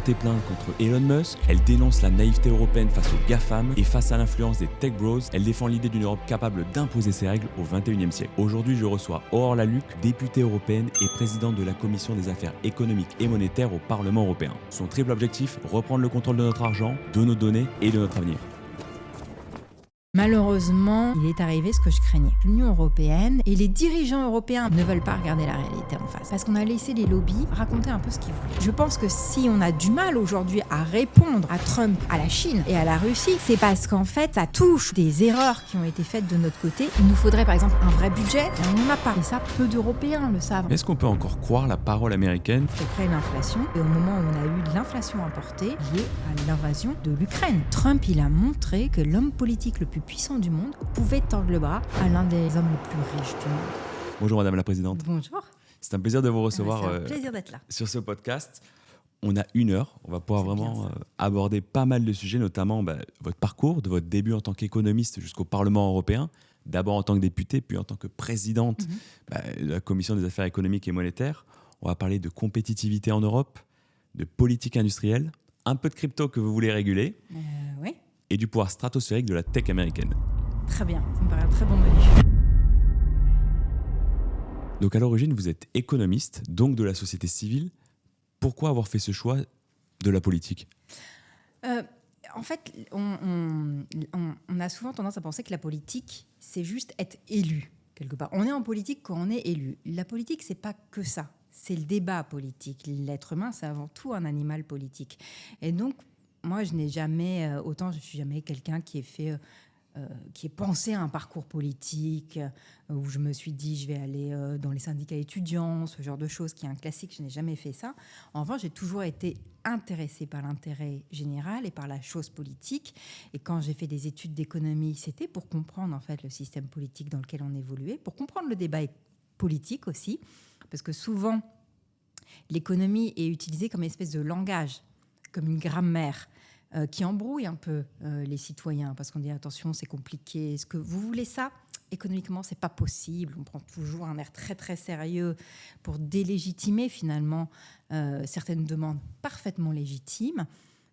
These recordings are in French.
porté plainte contre Elon Musk, elle dénonce la naïveté européenne face aux GAFAM et face à l'influence des tech bros, elle défend l'idée d'une Europe capable d'imposer ses règles au XXIe siècle. Aujourd'hui, je reçois Aurore Lalucq, députée européenne et présidente de la Commission des affaires économiques et monétaires au Parlement européen. Son triple objectif, reprendre le contrôle de notre argent, de nos données et de notre avenir. Malheureusement, il est arrivé ce que je craignais. L'Union européenne et les dirigeants européens ne veulent pas regarder la réalité en face. Parce qu'on a laissé les lobbies raconter un peu ce qu'ils voulaient. Je pense que si on a du mal aujourd'hui à répondre à Trump, à la Chine et à la Russie, c'est parce qu'en fait, ça touche des erreurs qui ont été faites de notre côté. Il nous faudrait par exemple un vrai budget, et on n'en a pas. Et ça, peu d'Européens le savent. Est-ce qu'on peut encore croire la parole américaine ? C'est créé l'inflation. Et au moment où on a eu de l'inflation importée liée à l'invasion de l'Ukraine, Trump, il a montré que l'homme politique le plus puissant du monde pouvait tordre le bras à l'un des hommes les plus riches du monde. Bonjour Madame la Présidente. Bonjour. C'est un plaisir de vous recevoir C'est un plaisir d'être là. sur ce podcast. On a 1 heure, on va pouvoir vraiment aborder pas mal de sujets, notamment votre parcours, de votre début en tant qu'économiste jusqu'au Parlement européen, d'abord en tant que députée, puis en tant que présidente de la Commission des affaires économiques et monétaires. On va parler de compétitivité en Europe, de politique industrielle, un peu de crypto que vous voulez réguler, Oui. et du pouvoir stratosphérique de la tech américaine. Très bien, ça me paraît un très bon menu. Donc à l'origine, vous êtes économiste, donc de la société civile. Pourquoi avoir fait ce choix de la politique ? En fait, on a souvent tendance à penser que la politique, c'est juste être élu, quelque part. On est en politique quand on est élu. La politique, c'est pas que ça. C'est le débat politique. L'être humain, c'est avant tout un animal politique. Et donc, moi, je n'ai jamais, je suis jamais quelqu'un qui ait pensé à un parcours politique, où je me suis dit, je vais aller dans les syndicats étudiants, ce genre de choses, qui est un classique, je n'ai jamais fait ça. En revanche, j'ai toujours été intéressée par l'intérêt général et par la chose politique. Et quand j'ai fait des études d'économie, c'était pour comprendre en fait le système politique dans lequel on évoluait, pour comprendre le débat politique aussi, parce que souvent, l'économie est utilisée comme une espèce de langage, comme une grammaire, qui embrouille un peu les citoyens, parce qu'on dit attention, c'est compliqué. Est-ce que vous voulez ça ? Économiquement, c'est pas possible. On prend toujours un air très très sérieux pour délégitimer finalement certaines demandes parfaitement légitimes.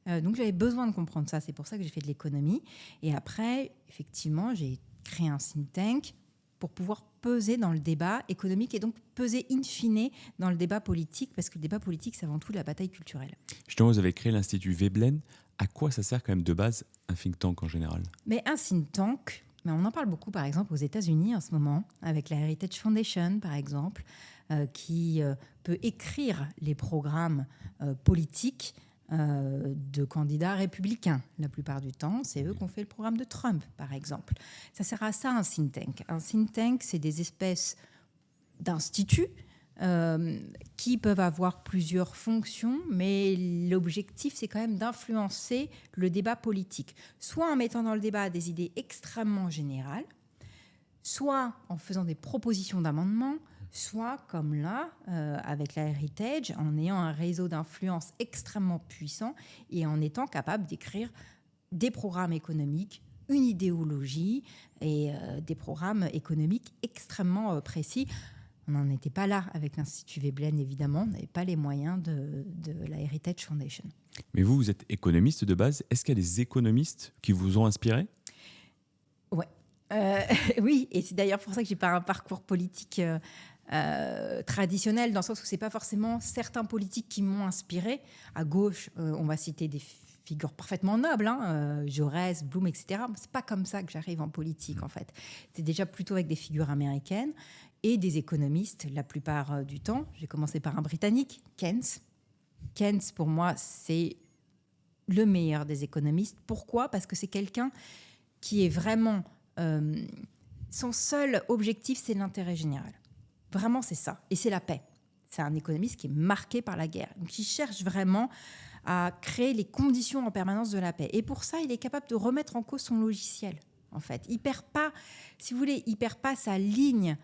Donc j'avais besoin de comprendre ça. C'est pour ça que j'ai fait de l'économie. Et après, effectivement, j'ai créé un think tank pour pouvoir peser dans le débat économique et donc peser in fine dans le débat politique, parce que le débat politique, c'est avant tout de la bataille culturelle. Justement, vous avez créé l'Institut Veblen. À quoi ça sert quand même de base un think tank en général ? Mais un think tank, on en parle beaucoup par exemple aux États-Unis en ce moment, avec la Heritage Foundation par exemple, qui peut écrire les programmes politiques de candidats républicains. La plupart du temps, c'est eux qui ont fait le programme de Trump, par exemple. Ça sert à ça, un think tank. Un think tank, c'est des espèces d'instituts qui peuvent avoir plusieurs fonctions, mais l'objectif, c'est quand même d'influencer le débat politique, soit en mettant dans le débat des idées extrêmement générales, soit en faisant des propositions d'amendements, soit comme là, avec la Heritage, en ayant un réseau d'influence extrêmement puissant et en étant capable d'écrire des programmes économiques, une idéologie et des programmes économiques extrêmement précis. On n'en était pas là avec l'Institut Veblen, évidemment. On n'avait pas les moyens de la Heritage Foundation. Mais vous êtes économiste de base. Est-ce qu'il y a des économistes qui vous ont inspiré ? Ouais. Oui, et c'est d'ailleurs pour ça que j'ai pas un parcours politique traditionnel, dans le sens où c'est pas forcément certains politiques qui m'ont inspiré. À gauche, on va citer des figures parfaitement nobles, Jaurès, Blum, etc. C'est pas comme ça que j'arrive en politique, en fait. C'est déjà plutôt avec des figures américaines et des économistes, la plupart du temps. J'ai commencé par un Britannique, Keynes. Keynes, pour moi, c'est le meilleur des économistes. Pourquoi ? Parce que c'est quelqu'un qui est vraiment... son seul objectif, c'est l'intérêt général. Vraiment, c'est ça. Et c'est la paix. C'est un économiste qui est marqué par la guerre. Donc, il cherche vraiment à créer les conditions en permanence de la paix. Et pour ça, il est capable de remettre en cause son logiciel, en fait. Il perd pas, si vous voulez, il perd pas sa ligne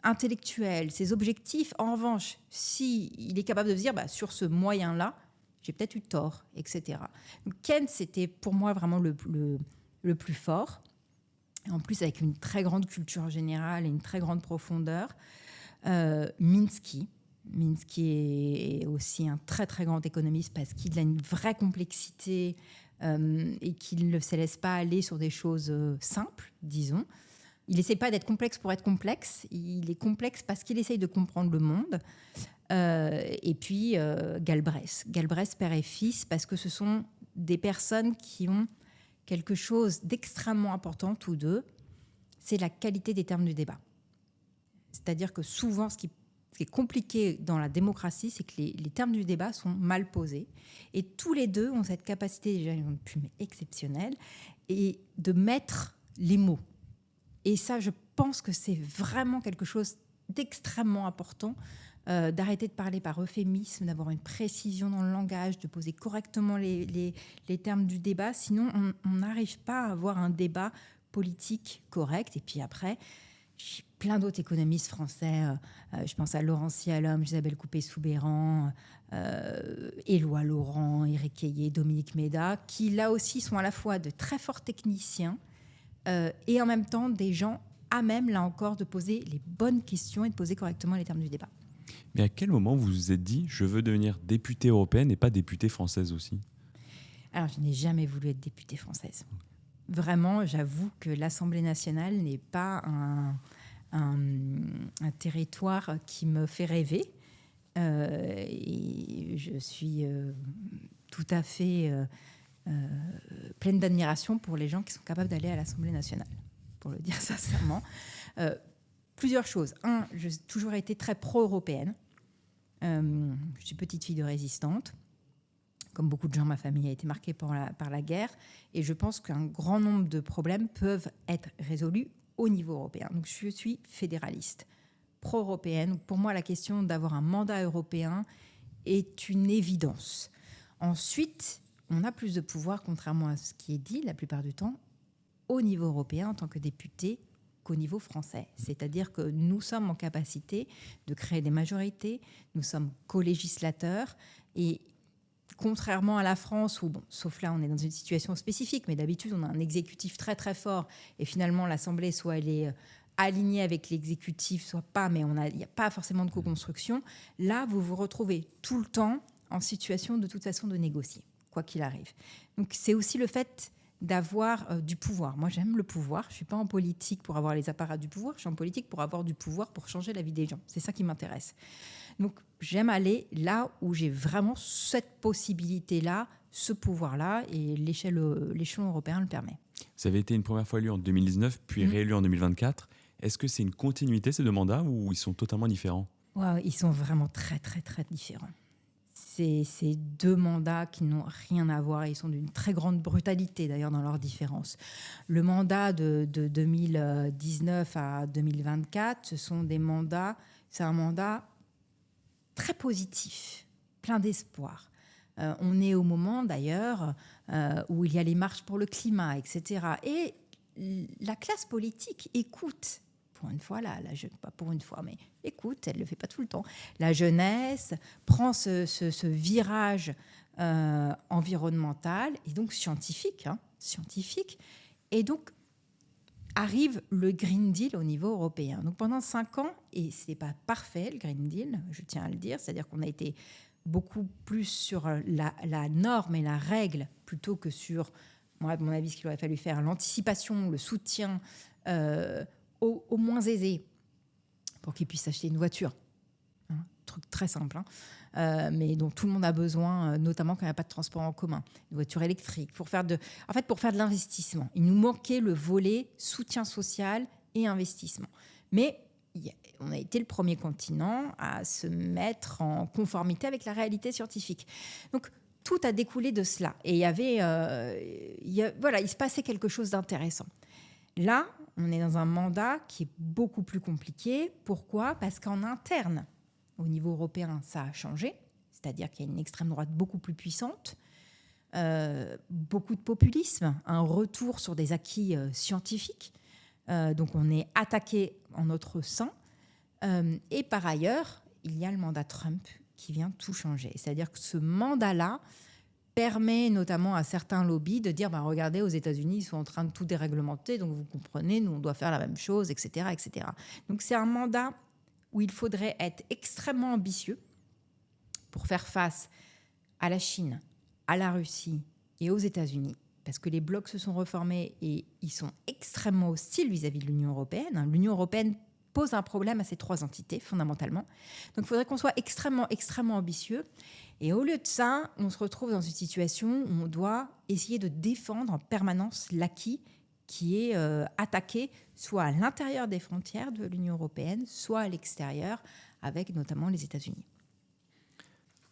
intellectuelle, ses objectifs. En revanche, s'il est capable de se dire, sur ce moyen-là, j'ai peut-être eu tort, etc. Donc, Keynes, c'était pour moi vraiment le plus fort. En plus, avec une très grande culture générale et une très grande profondeur. Minsky, Minsky est aussi un très très grand économiste parce qu'il a une vraie complexité et qu'il ne se laisse pas aller sur des choses simples, disons. Il n'essaie pas d'être complexe pour être complexe, il est complexe parce qu'il essaye de comprendre le monde. Et puis Galbraith, père et fils, parce que ce sont des personnes qui ont quelque chose d'extrêmement important, tous deux, c'est la qualité des termes du débat. C'est-à-dire que souvent, ce qui est compliqué dans la démocratie, c'est que les termes du débat sont mal posés. Et tous les deux ont cette capacité, déjà, ils ont une plume exceptionnelle, et de mettre les mots. Et ça, je pense que c'est vraiment quelque chose d'extrêmement important, d'arrêter de parler par euphémisme, d'avoir une précision dans le langage, de poser correctement les termes du débat. Sinon, on n'arrive pas à avoir un débat politique correct. Et puis après, j'ai plein d'autres économistes français. Je pense à Laurent Cialhomme, Isabelle Coupé-Soubeyran, Éloi Laurent, Éric Caillé, Dominique Méda, qui là aussi sont à la fois de très forts techniciens et en même temps des gens à même, là encore, de poser les bonnes questions et de poser correctement les termes du débat. Mais à quel moment vous vous êtes dit « je veux devenir députée européenne et pas députée française aussi » ? Alors, je n'ai jamais voulu être députée française. Vraiment, j'avoue que l'Assemblée nationale n'est pas un territoire qui me fait rêver. Et je suis tout à fait pleine d'admiration pour les gens qui sont capables d'aller à l'Assemblée nationale, pour le dire sincèrement. Plusieurs choses. Un, j'ai toujours été très pro-européenne. Je suis petite fille de résistante. Comme beaucoup de gens, ma famille a été marquée par la guerre. Et je pense qu'un grand nombre de problèmes peuvent être résolus au niveau européen. Donc, je suis fédéraliste, pro-européenne. Pour moi, la question d'avoir un mandat européen est une évidence. Ensuite, on a plus de pouvoir, contrairement à ce qui est dit la plupart du temps, au niveau européen en tant que député qu'au niveau français. C'est-à-dire que nous sommes en capacité de créer des majorités, nous sommes co-législateurs et contrairement à la France, où, bon, sauf là, on est dans une situation spécifique, mais d'habitude, on a un exécutif très, très fort, et finalement, l'Assemblée, soit elle est alignée avec l'exécutif, soit pas, mais il n'y a pas forcément de co-construction. Là, vous vous retrouvez tout le temps en situation, de toute façon, de négocier, quoi qu'il arrive. Donc, c'est aussi le fait d'avoir du pouvoir. Moi, j'aime le pouvoir. Je ne suis pas en politique pour avoir les apparats du pouvoir. Je suis en politique pour avoir du pouvoir, pour changer la vie des gens. C'est ça qui m'intéresse. Donc, j'aime aller là où j'ai vraiment cette possibilité-là, ce pouvoir-là, et l'échelon européen le permet. Ça avait été une première fois élu en 2019, puis réélu en 2024. Est-ce que c'est une continuité, ces deux mandats, ou ils sont totalement différents ? Wow, ils sont vraiment très, très, très différents. C'est deux mandats qui n'ont rien à voir. Ils sont d'une très grande brutalité, d'ailleurs, dans leurs différences. Le mandat de 2019 à 2024, c'est un mandat très positif, plein d'espoir. On est au moment, d'ailleurs, où il y a les marches pour le climat, etc. Et la classe politique écoute, pour une fois, pas pour une fois, mais écoute, elle ne le fait pas tout le temps. La jeunesse prend ce virage environnemental et donc scientifique. Et donc, arrive le Green Deal au niveau européen. Donc pendant 5 ans, et ce n'est pas parfait le Green Deal, je tiens à le dire, c'est-à-dire qu'on a été beaucoup plus sur la norme et la règle plutôt que sur, moi, à mon avis, ce qu'il aurait fallu faire, l'anticipation, le soutien aux moins aisés pour qu'ils puissent acheter une voiture. Truc très simple, mais dont tout le monde a besoin, notamment quand il n'y a pas de transport en commun, une voiture électrique, pour faire de l'investissement. Il nous manquait le volet soutien social et investissement. Mais on a été le premier continent à se mettre en conformité avec la réalité scientifique. Donc, tout a découlé de cela. Et il se passait quelque chose d'intéressant. Là, on est dans un mandat qui est beaucoup plus compliqué. Pourquoi ? Parce qu'en interne, au niveau européen, ça a changé. C'est-à-dire qu'il y a une extrême droite beaucoup plus puissante, beaucoup de populisme, un retour sur des acquis scientifiques. Donc, on est attaqué en notre sein. Et par ailleurs, il y a le mandat Trump qui vient tout changer. C'est-à-dire que ce mandat-là permet notamment à certains lobbies de dire regardez, aux États-Unis, ils sont en train de tout déréglementer, donc vous comprenez, nous, on doit faire la même chose, etc. etc. Donc, c'est un mandat où il faudrait être extrêmement ambitieux pour faire face à la Chine, à la Russie et aux États-Unis, parce que les blocs se sont reformés et ils sont extrêmement hostiles vis-à-vis de l'Union européenne. L'Union européenne pose un problème à ces trois entités, fondamentalement. Donc, il faudrait qu'on soit extrêmement, extrêmement ambitieux. Et au lieu de ça, on se retrouve dans une situation où on doit essayer de défendre en permanence l'acquis qui est attaqué, soit à l'intérieur des frontières de l'Union européenne, soit à l'extérieur, avec notamment les États-Unis.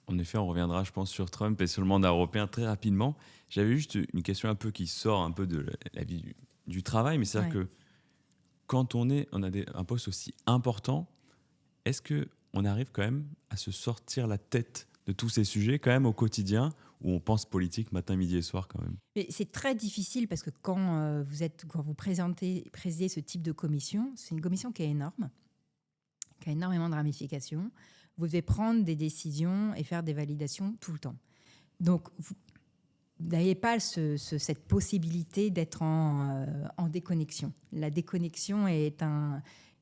En effet, on reviendra, je pense, sur Trump et sur le mandat européen très rapidement. J'avais juste une question un peu qui sort un peu de la vie du travail, mais c'est-à-dire que quand on a un poste aussi important, est-ce qu'on arrive quand même à se sortir la tête de tous ces sujets quand même au quotidien, où on pense politique matin, midi et soir quand même? Mais c'est très difficile parce que quand vous présidez ce type de commission, c'est une commission qui est énorme, qui a énormément de ramifications. Vous devez prendre des décisions et faire des validations tout le temps. Donc, vous n'avez pas cette possibilité d'être en déconnexion. La déconnexion est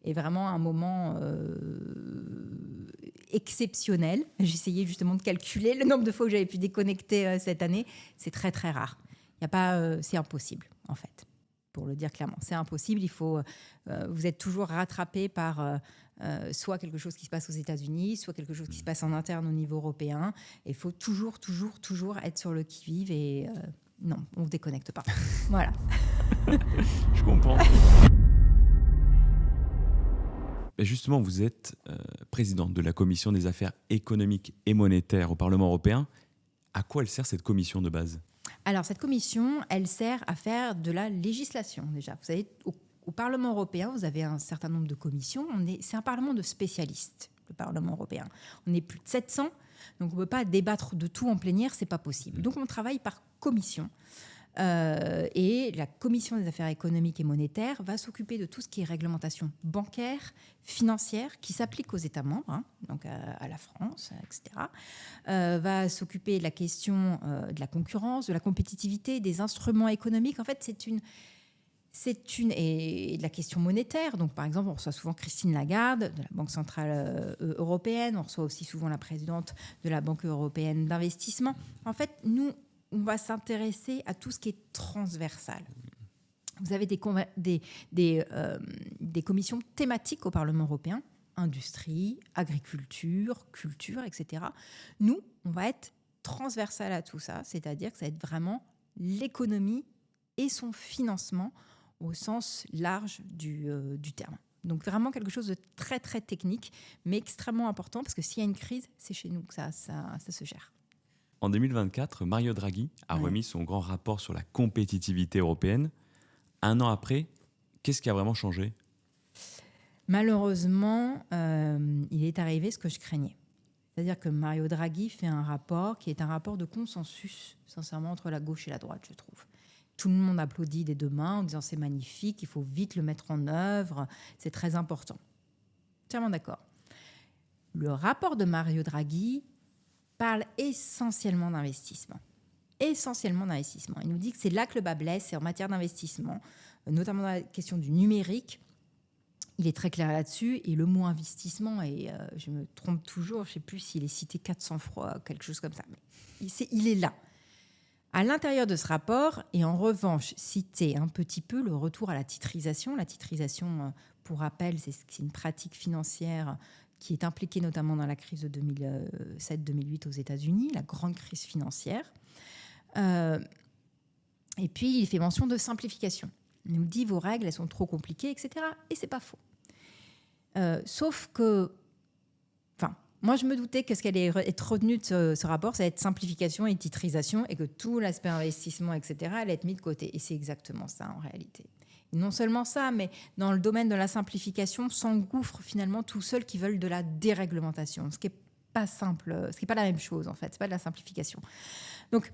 vraiment un moment exceptionnel. J'essayais justement de calculer le nombre de fois que j'avais pu déconnecter cette année. C'est très, très rare. C'est impossible, en fait, pour le dire clairement. C'est impossible. Vous êtes toujours rattrapé par soit quelque chose qui se passe aux États-Unis, soit quelque chose qui se passe en interne au niveau européen. Il faut toujours, toujours, toujours être sur le qui-vive et non, on ne déconnecte pas. Voilà. Je comprends. Et justement, vous êtes présidente de la Commission des affaires économiques et monétaires au Parlement européen. À quoi elle sert cette commission de base ? Alors, cette commission, elle sert à faire de la législation, déjà. Vous savez, au Parlement européen, vous avez un certain nombre de commissions. C'est un parlement de spécialistes, le Parlement européen. On est plus de 700, donc on ne peut pas débattre de tout en plénière, ce n'est pas possible. Donc, on travaille par commission. Et la Commission des affaires économiques et monétaires va s'occuper de tout ce qui est réglementation bancaire, financière, qui s'applique aux États membres, donc à la France, etc. Va s'occuper de la question de la concurrence, de la compétitivité, des instruments économiques. En fait, et de la question monétaire. Donc, par exemple, on reçoit souvent Christine Lagarde de la Banque centrale européenne. On reçoit aussi souvent la présidente de la Banque européenne d'investissement. En fait, nous, on va s'intéresser à tout ce qui est transversal. Vous avez des commissions thématiques au Parlement européen, industrie, agriculture, culture, etc. Nous, on va être transversal à tout ça, c'est-à-dire que ça va être vraiment l'économie et son financement au sens large du terme. Donc vraiment quelque chose de très, très technique, mais extrêmement important, parce que s'il y a une crise, c'est chez nous que ça se gère. En 2024, Mario Draghi a remis son grand rapport sur la compétitivité européenne. Un an après, qu'est-ce qui a vraiment changé ? Malheureusement, il est arrivé ce que je craignais. C'est-à-dire que Mario Draghi fait un rapport qui est un rapport de consensus, sincèrement, entre la gauche et la droite, je trouve. Tout le monde applaudit des deux mains en disant c'est magnifique, il faut vite le mettre en œuvre, c'est très important. Entièrement d'accord. Le rapport de Mario Draghi parle essentiellement d'investissement. Essentiellement d'investissement. Il nous dit que c'est là que le bas blesse, c'est en matière d'investissement, notamment dans la question du numérique. Il est très clair là-dessus. Et le mot investissement, et je me trompe toujours, je ne sais plus s'il est cité 400 fois, quelque chose comme ça, mais il est là. À l'intérieur de ce rapport, et en revanche, cité un petit peu le retour à la titrisation. La titrisation, pour rappel, c'est une pratique financière qui est impliquée notamment dans la crise de 2007-2008 aux États-Unis, la grande crise financière. Et puis, il fait mention de simplification. Il nous dit, vos règles, elles sont trop compliquées, etc. Et c'est pas faux. Sauf que, moi, je me doutais que ce qui allait être retenu de ce rapport, ça allait être simplification et titrisation, et que tout l'aspect investissement, etc., allait être mis de côté. Et c'est exactement ça, en réalité. Et non seulement ça, mais dans le domaine de la simplification, s'engouffrent finalement tous ceux qui veulent de la déréglementation, ce qui n'est pas simple, ce qui n'est pas la même chose, en fait. Ce n'est pas de la simplification. Donc,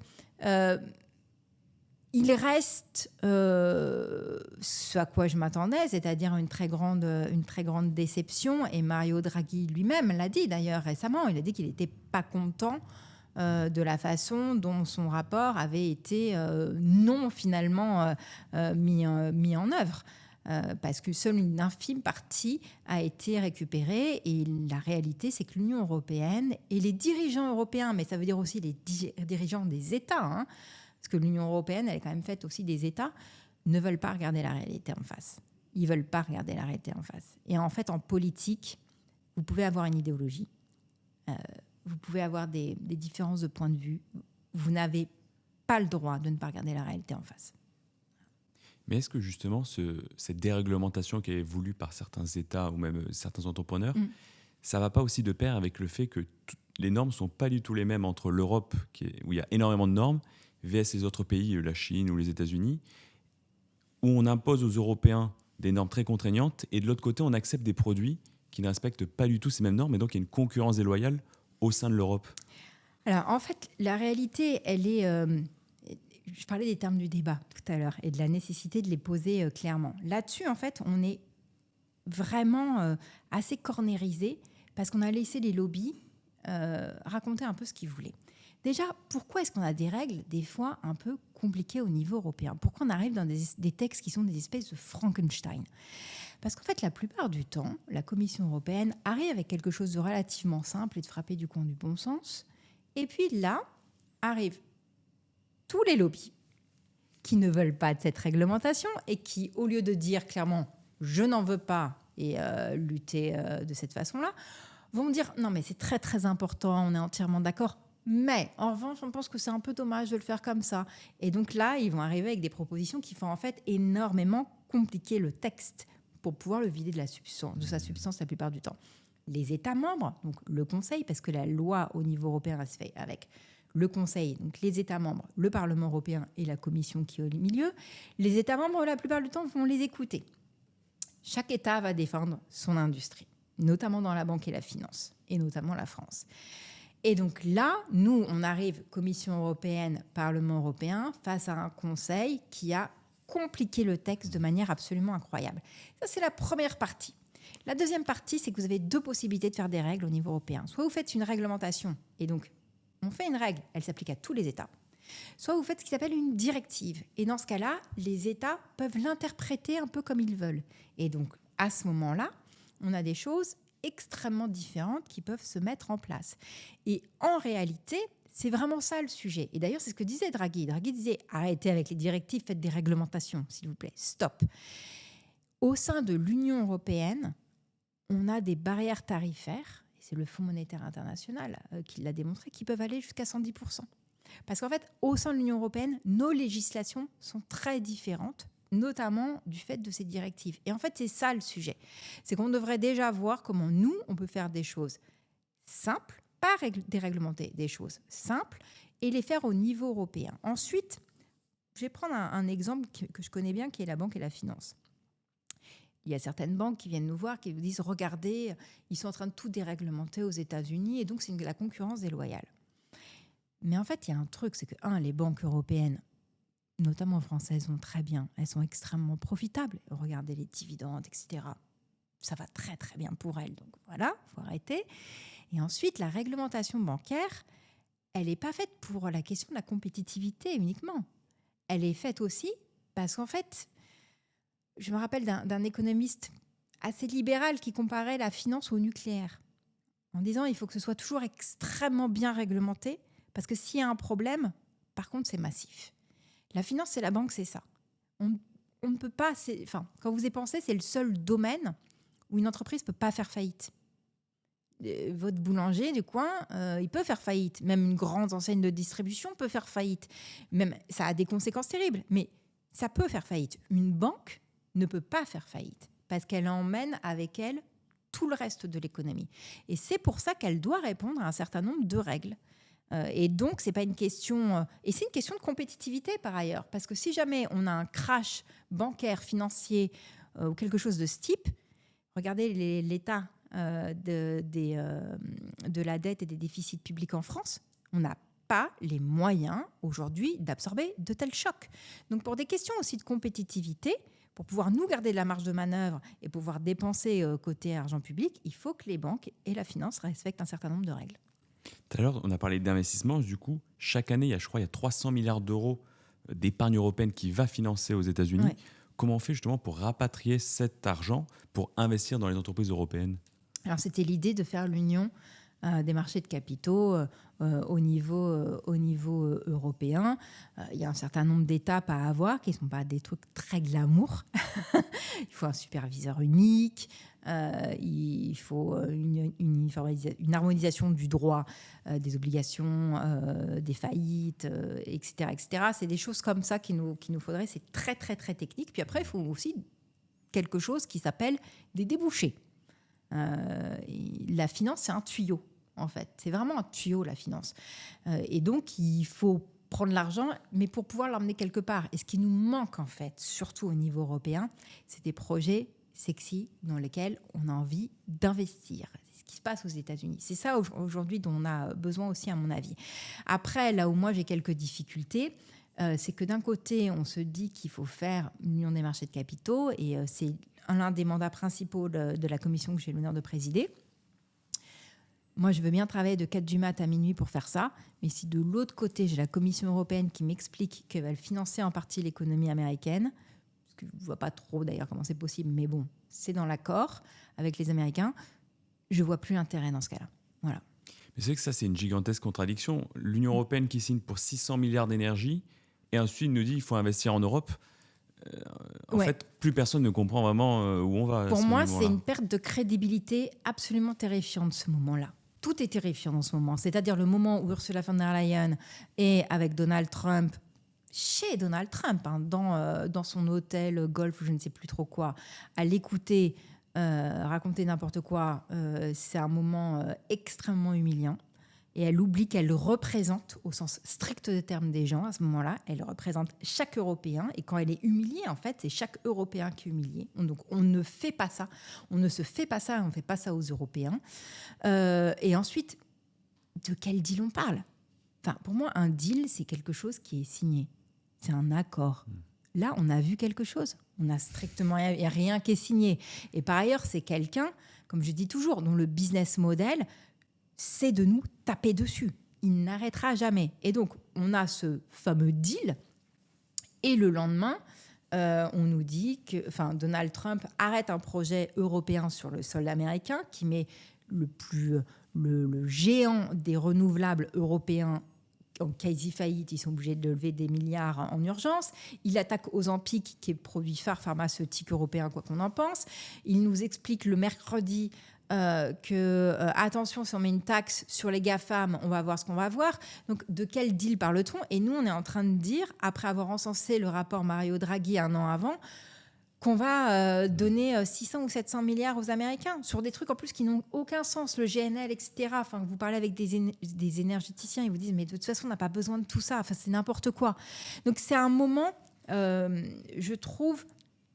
il reste ce à quoi je m'attendais, c'est-à-dire une très grande déception. Et Mario Draghi lui-même l'a dit d'ailleurs récemment. Il a dit qu'il n'était pas content de la façon dont son rapport avait été non finalement mis en œuvre. parce que seule une infime partie a été récupérée. Et la réalité, c'est que l'Union européenne et les dirigeants européens, mais ça veut dire aussi les dirigeants des États, hein, parce que l'Union européenne, elle est quand même faite aussi des États, ne veulent pas regarder la réalité en face. Ils ne veulent pas regarder la réalité en face. Et en fait, en politique, vous pouvez avoir une idéologie, vous pouvez avoir des différences de point de vue. Vous n'avez pas le droit de ne pas regarder la réalité en face. Mais est-ce que justement cette déréglementation qui est voulue par certains États ou même certains entrepreneurs, ça ne va pas aussi de pair avec le fait que les normes ne sont pas du tout les mêmes entre l'Europe, où il y a énormément de normes, vs les autres pays, la Chine ou les États-Unis, où on impose aux Européens des normes très contraignantes et de l'autre côté, on accepte des produits qui ne respectent pas du tout ces mêmes normes et donc il y a une concurrence déloyale au sein de l'Europe. Alors en fait, la réalité, elle est... je parlais des termes du débat tout à l'heure et de la nécessité de les poser clairement. Là-dessus, en fait, on est vraiment assez cornérisé parce qu'on a laissé les lobbies raconter un peu ce qu'ils voulaient. Déjà, pourquoi est-ce qu'on a des règles, des fois, un peu compliquées au niveau européen ? Pourquoi on arrive dans des textes qui sont des espèces de Frankenstein ? Parce qu'en fait, la plupart du temps, la Commission européenne arrive avec quelque chose de relativement simple et de frapper du coin du bon sens. Et puis là, arrivent tous les lobbies qui ne veulent pas de cette réglementation et qui, au lieu de dire clairement « je n'en veux pas » et lutter de cette façon-là, vont dire « non mais c'est très très important, on est entièrement d'accord ». Mais en revanche, on pense que c'est un peu dommage de le faire comme ça. Et donc là, ils vont arriver avec des propositions qui font en fait énormément compliquer le texte pour pouvoir le vider de sa substance la plupart du temps. Les États membres, donc le Conseil, parce que la loi au niveau européen se fait avec le Conseil, donc les États membres, le Parlement européen et la Commission qui est au milieu, les États membres, la plupart du temps, vont les écouter. Chaque État va défendre son industrie, notamment dans la banque et la finance, et notamment la France. Et donc là, nous, on arrive, Commission européenne, Parlement européen, face à un Conseil qui a compliqué le texte de manière absolument incroyable. Ça, c'est la première partie. La deuxième partie, c'est que vous avez deux possibilités de faire des règles au niveau européen. Soit vous faites une réglementation, et donc on fait une règle, elle s'applique à tous les États. Soit vous faites ce qui s'appelle une directive. Et dans ce cas-là, les États peuvent l'interpréter un peu comme ils veulent. Et donc, à ce moment-là, on a des choses extrêmement différentes qui peuvent se mettre en place. Et en réalité, c'est vraiment ça le sujet. Et d'ailleurs, c'est ce que disait Draghi. Draghi disait « arrêtez avec les directives, faites des réglementations, s'il vous plaît, stop ». Au sein de l'Union européenne, on a des barrières tarifaires, et c'est le Fonds monétaire international qui l'a démontré, qui peuvent aller jusqu'à 110%. Parce qu'en fait, au sein de l'Union européenne, nos législations sont très différentes, notamment du fait de ces directives. Et en fait, c'est ça le sujet. C'est qu'on devrait déjà voir comment nous, on peut faire des choses simples, pas déréglementer, des choses simples, et les faire au niveau européen. Ensuite, je vais prendre un exemple que je connais bien, qui est la banque et la finance. Il y a certaines banques qui viennent nous voir, qui nous disent « regardez, ils sont en train de tout déréglementer aux États-Unis, et donc c'est la concurrence déloyale ». Mais en fait, il y a un truc, c'est que, les banques européennes, notamment françaises, vont très bien. Elles sont extrêmement profitables. Regardez les dividendes, etc. Ça va très, très bien pour elles. Donc voilà, il faut arrêter. Et ensuite, la réglementation bancaire, elle n'est pas faite pour la question de la compétitivité uniquement. Elle est faite aussi parce qu'en fait, je me rappelle d'un économiste assez libéral qui comparait la finance au nucléaire en disant il faut que ce soit toujours extrêmement bien réglementé parce que s'il y a un problème, par contre, c'est massif. La finance et la banque, c'est ça. On ne peut pas... quand vous y pensez, c'est le seul domaine où une entreprise ne peut pas faire faillite. Votre boulanger du coin, il peut faire faillite. Même une grande enseigne de distribution peut faire faillite. Même, ça a des conséquences terribles, mais ça peut faire faillite. Une banque ne peut pas faire faillite parce qu'elle emmène avec elle tout le reste de l'économie. Et c'est pour ça qu'elle doit répondre à un certain nombre de règles. Et donc, c'est pas une question... et c'est une question de compétitivité, par ailleurs. Parce que si jamais on a un crash bancaire, financier ou quelque chose de ce type, regardez l'état de la dette et des déficits publics en France, on n'a pas les moyens, aujourd'hui, d'absorber de tels chocs. Donc, pour des questions aussi de compétitivité, pour pouvoir nous garder de la marge de manœuvre et pouvoir dépenser côté argent public, il faut que les banques et la finance respectent un certain nombre de règles. Tout à l'heure, on a parlé d'investissement. Du coup, chaque année, il y a 300 milliards d'euros d'épargne européenne qui va financer aux États-Unis. Ouais. comment on fait justement pour rapatrier cet argent pour investir dans les entreprises européennes? Alors, c'était l'idée de faire l'union des marchés de capitaux au niveau européen. Il y a un certain nombre d'étapes à avoir qui ne sont pas des trucs très glamour. Il faut un superviseur unique, il faut une harmonisation du droit des obligations, des faillites, etc., etc. C'est des choses comme ça qu'il nous faudrait. C'est très, très, très technique. Puis après, il faut aussi quelque chose qui s'appelle des débouchés. La finance, c'est un tuyau, en fait. C'est vraiment un tuyau, la finance. Et donc, il faut prendre l'argent, mais pour pouvoir l'emmener quelque part. Et ce qui nous manque, en fait, surtout au niveau européen, c'est des projets sexy dans lesquels on a envie d'investir. C'est ce qui se passe aux États-Unis. C'est ça, aujourd'hui, dont on a besoin aussi, à mon avis. Après, là où moi, j'ai quelques difficultés, c'est que d'un côté, on se dit qu'il faut faire l'union des marchés de capitaux, et c'est l'un des mandats principaux de la commission que j'ai l'honneur de présider. Moi, je veux bien travailler de 4 du mat à minuit pour faire ça, mais si de l'autre côté, j'ai la Commission européenne qui m'explique qu'elle va financer en partie l'économie américaine, parce que je ne vois pas trop d'ailleurs comment c'est possible, mais bon, c'est dans l'accord avec les Américains, je ne vois plus l'intérêt dans ce cas-là. Voilà. Mais c'est que ça, c'est une gigantesque contradiction. L'Union européenne qui signe pour 600 milliards d'énergie, et ensuite nous dit qu'il faut investir en Europe. En fait, plus personne ne comprend vraiment où on va. Pour moi, c'est une perte de crédibilité absolument terrifiante, ce moment-là. Tout est terrifiant dans ce moment. C'est-à-dire le moment où Ursula von der Leyen est avec Donald Trump, chez Donald Trump, hein, dans son hôtel golf ou je ne sais plus trop quoi, à l'écouter raconter n'importe quoi, c'est un moment extrêmement humiliant. Et elle oublie qu'elle représente, au sens strict des termes des gens, à ce moment-là, elle représente chaque Européen. Et quand elle est humiliée, en fait, c'est chaque Européen qui est humilié. Donc, on ne fait pas ça. On ne se fait pas ça. On ne fait pas ça aux Européens. Et ensuite, de quel deal on parle ? Enfin, pour moi, un deal, c'est quelque chose qui est signé. C'est un accord. Là, on a vu quelque chose. On a strictement rien qui est signé. Et par ailleurs, c'est quelqu'un, comme je dis toujours, dont le business model, c'est de nous taper dessus. Il n'arrêtera jamais. Et donc, on a ce fameux deal. Et le lendemain, on nous dit que Donald Trump arrête un projet européen sur le sol américain qui met le géant des renouvelables européens en quasi faillite. Ils sont obligés de lever des milliards en urgence. Il attaque Ozempic, qui est le produit phare pharmaceutique européen, quoi qu'on en pense. Il nous explique le mercredi attention, si on met une taxe sur les GAFAM, on va voir ce qu'on va voir. Donc, de quel deal parle-t-on ? Et nous, on est en train de dire, après avoir encensé le rapport Mario Draghi un an avant, qu'on va donner 600 ou 700 milliards aux Américains sur des trucs en plus qui n'ont aucun sens, le GNL, etc. Enfin, vous parlez avec des énergéticiens, ils vous disent mais de toute façon, on n'a pas besoin de tout ça. Enfin, c'est n'importe quoi. Donc, c'est un moment, je trouve,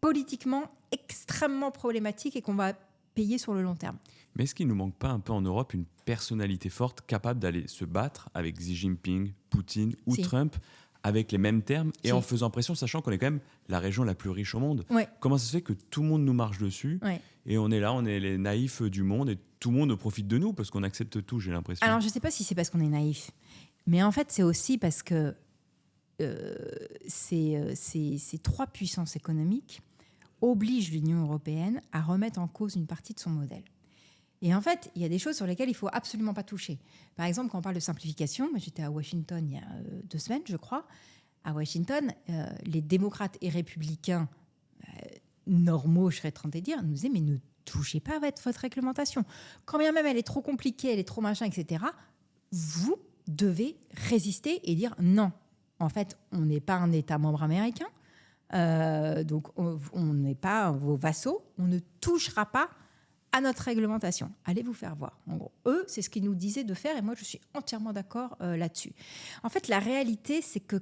politiquement extrêmement problématique et qu'on va payer sur le long terme. Mais est-ce qu'il ne nous manque pas un peu en Europe une personnalité forte capable d'aller se battre avec Xi Jinping, Poutine ou Trump avec les mêmes termes et en faisant pression, sachant qu'on est quand même la région la plus riche au monde. Ouais. Comment ça se fait que tout le monde nous marche dessus et on est là, on est les naïfs du monde et tout le monde profite de nous parce qu'on accepte tout, j'ai l'impression. Alors, je ne sais pas si c'est parce qu'on est naïf, mais en fait, c'est aussi parce que ces trois puissances économiques obligent l'Union européenne à remettre en cause une partie de son modèle. Et en fait, il y a des choses sur lesquelles il ne faut absolument pas toucher. Par exemple, quand on parle de simplification, moi j'étais à Washington il y a 2 semaines, je crois. À Washington, les démocrates et républicains normaux, je serais tenté de dire, nous disaient mais ne touchez pas à votre réglementation. Quand bien même elle est trop compliquée, elle est trop machin, etc., vous devez résister et dire non. En fait, on n'est pas un État membre américain. Donc, on n'est pas vos vassaux, on ne touchera pas à notre réglementation. Allez vous faire voir. En gros, eux, c'est ce qu'ils nous disaient de faire et moi, je suis entièrement d'accord là-dessus. En fait, la réalité, c'est que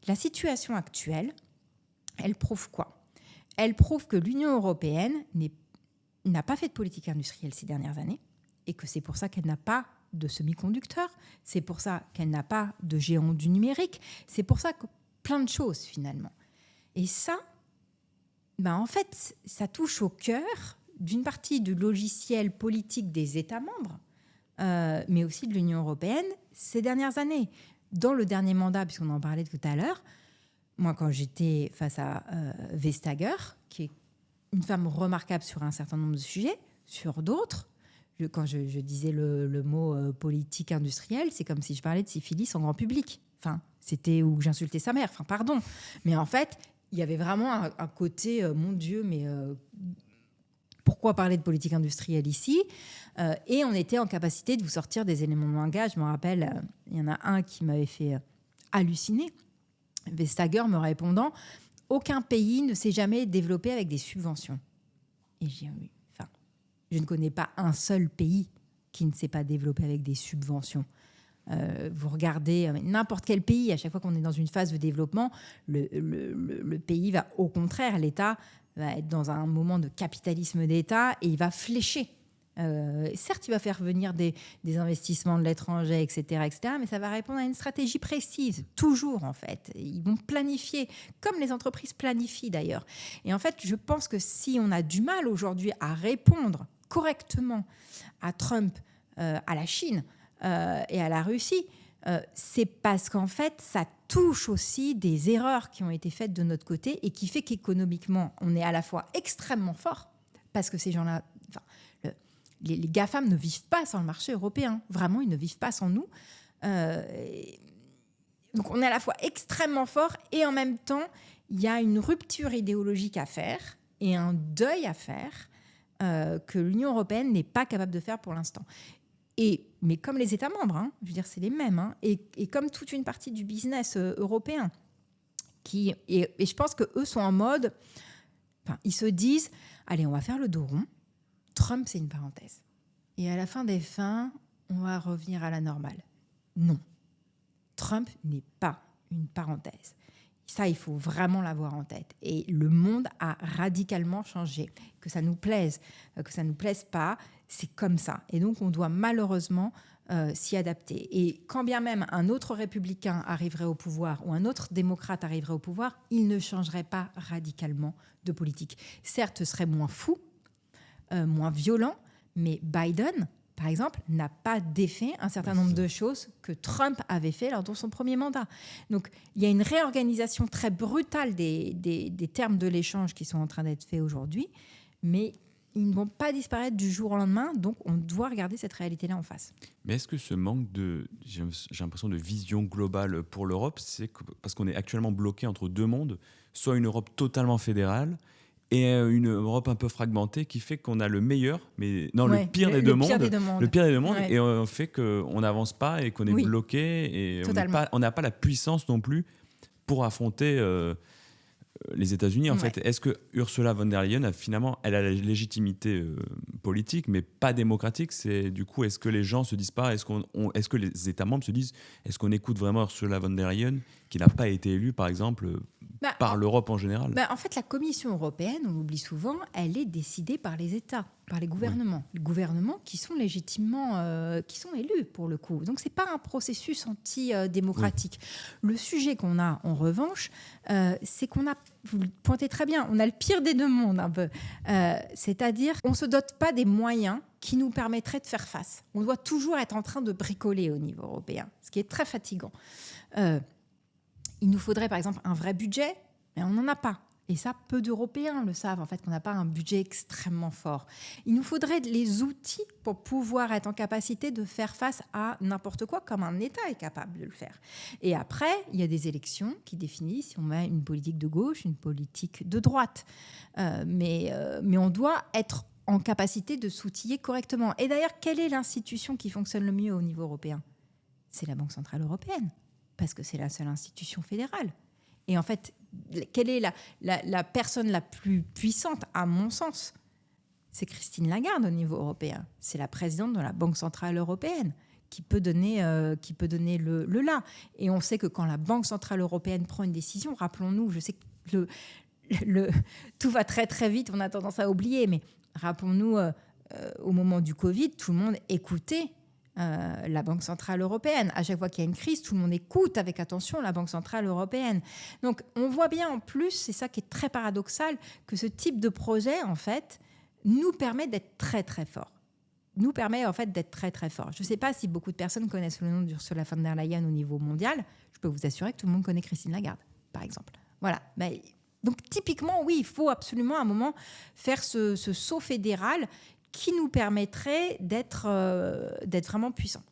la situation actuelle, elle prouve quoi ? Elle prouve que l'Union européenne n'a pas fait de politique industrielle ces dernières années et que c'est pour ça qu'elle n'a pas de semi-conducteurs, c'est pour ça qu'elle n'a pas de géants du numérique, c'est pour ça que plein de choses finalement. Et ça, en fait, ça touche au cœur d'une partie du logiciel politique des États membres, mais aussi de l'Union européenne ces dernières années. Dans le dernier mandat, puisqu'on en parlait tout à l'heure, moi, quand j'étais face à Vestager, qui est une femme remarquable sur un certain nombre de sujets, sur d'autres, quand je disais le mot politique industrielle, c'est comme si je parlais de syphilis en grand public. Enfin, c'était où j'insultais sa mère. Enfin, pardon. Mais en fait, il y avait vraiment un côté, mon Dieu, mais pourquoi parler de politique industrielle ici ? Et on était en capacité de vous sortir des éléments de langage. Je me rappelle, il y en a un qui m'avait fait halluciner. Vestager me répondant, aucun pays ne s'est jamais développé avec des subventions. Et j'ai dit, enfin, je ne connais pas un seul pays qui ne s'est pas développé avec des subventions. Vous regardez n'importe quel pays, à chaque fois qu'on est dans une phase de développement, le pays va, au contraire, l'État va être dans un moment de capitalisme d'État et il va flécher. Certes, il va faire venir des investissements de l'étranger, etc., mais ça va répondre à une stratégie précise, toujours en fait. Ils vont planifier, comme les entreprises planifient d'ailleurs. Et en fait, je pense que si on a du mal aujourd'hui à répondre correctement à Trump, à la Chine et à la Russie, c'est parce qu'en fait, ça touche aussi des erreurs qui ont été faites de notre côté et qui fait qu'économiquement, on est à la fois extrêmement fort, parce que ces gens-là... Les GAFAM ne vivent pas sans le marché européen. Vraiment, ils ne vivent pas sans nous. Donc, on est à la fois extrêmement fort et en même temps, il y a une rupture idéologique à faire et un deuil à faire que l'Union européenne n'est pas capable de faire pour l'instant. Mais comme les États membres, je veux dire, c'est les mêmes, et comme toute une partie du business européen, et je pense qu'eux sont en mode... Enfin, ils se disent, allez, on va faire le dos rond. Trump, c'est une parenthèse. Et à la fin des fins, on va revenir à la normale. Non. Trump n'est pas une parenthèse. Ça, il faut vraiment l'avoir en tête. Et le monde a radicalement changé. Que ça nous plaise, que ça ne nous plaise pas, c'est comme ça. Et donc, on doit malheureusement s'y adapter. Et quand bien même un autre républicain arriverait au pouvoir ou un autre démocrate arriverait au pouvoir, il ne changerait pas radicalement de politique. Certes, ce serait moins fou, moins violent, mais Biden, par exemple, n'a pas défait un certain nombre de choses que Trump avait fait lors de son premier mandat. Donc, il y a une réorganisation très brutale des termes de l'échange qui sont en train d'être faits aujourd'hui, mais ils ne vont pas disparaître du jour au lendemain, donc on doit regarder cette réalité-là en face. Mais est-ce que ce manque j'ai l'impression, de vision globale pour l'Europe, c'est parce qu'on est actuellement bloqué entre deux mondes, soit une Europe totalement fédérale, et une Europe un peu fragmentée qui fait qu'on a le meilleur, mais non, le pire des deux mondes. Le pire des deux mondes, et on fait qu'on n'avance pas et qu'on est bloqué, et on n'a pas la puissance non plus pour affronter les États-Unis. En fait, est-ce que Ursula von der Leyen elle a la légitimité politique, mais pas démocratique? C'est du coup, est-ce que les gens se disent pas, est-ce que les États membres se disent, est-ce qu'on écoute vraiment Ursula von der Leyen, qui n'a pas été élue, par exemple, par l'Europe en général? En fait, la Commission européenne, on l'oublie souvent, elle est décidée par les États, par les gouvernements. Les gouvernements qui sont légitimement, qui sont élus pour le coup. Donc, c'est pas un processus anti-démocratique. Le sujet qu'on a, en revanche, c'est qu'on a, vous le pointez très bien, on a le pire des deux mondes un peu. C'est-à-dire qu'on ne se dote pas des moyens qui nous permettraient de faire face. On doit toujours être en train de bricoler au niveau européen, ce qui est très fatigant. Il nous faudrait par exemple un vrai budget, mais on n'en a pas. Et ça, peu d'Européens le savent, en fait, qu'on n'a pas un budget extrêmement fort. Il nous faudrait les outils pour pouvoir être en capacité de faire face à n'importe quoi, comme un État est capable de le faire. Et après, il y a des élections qui définissent si on met une politique de gauche, une politique de droite. Mais on doit être en capacité de s'outiller correctement. Et d'ailleurs, quelle est l'institution qui fonctionne le mieux au niveau européen ? C'est la Banque centrale européenne, parce que c'est la seule institution fédérale. Et en fait, quelle est la personne la plus puissante, à mon sens ? C'est Christine Lagarde au niveau européen. C'est la présidente de la Banque centrale européenne qui peut donner le là. Et on sait que quand la Banque centrale européenne prend une décision, rappelons-nous, je sais que tout va très très vite, on a tendance à oublier, mais rappelons-nous, au moment du Covid, tout le monde écoutait la Banque centrale européenne. À chaque fois qu'il y a une crise, tout le monde écoute avec attention la Banque centrale européenne. Donc, on voit bien en plus, c'est ça qui est très paradoxal, que ce type de projet, en fait, nous permet d'être très, très fort. Nous permet, en fait, d'être très, très fort. Je ne sais pas si beaucoup de personnes connaissent le nom d'Ursula von der Leyen au niveau mondial. Je peux vous assurer que tout le monde connaît Christine Lagarde, par exemple. Voilà. Donc typiquement, oui, il faut absolument à un moment faire ce saut fédéral qui nous permettrait d'être vraiment puissants.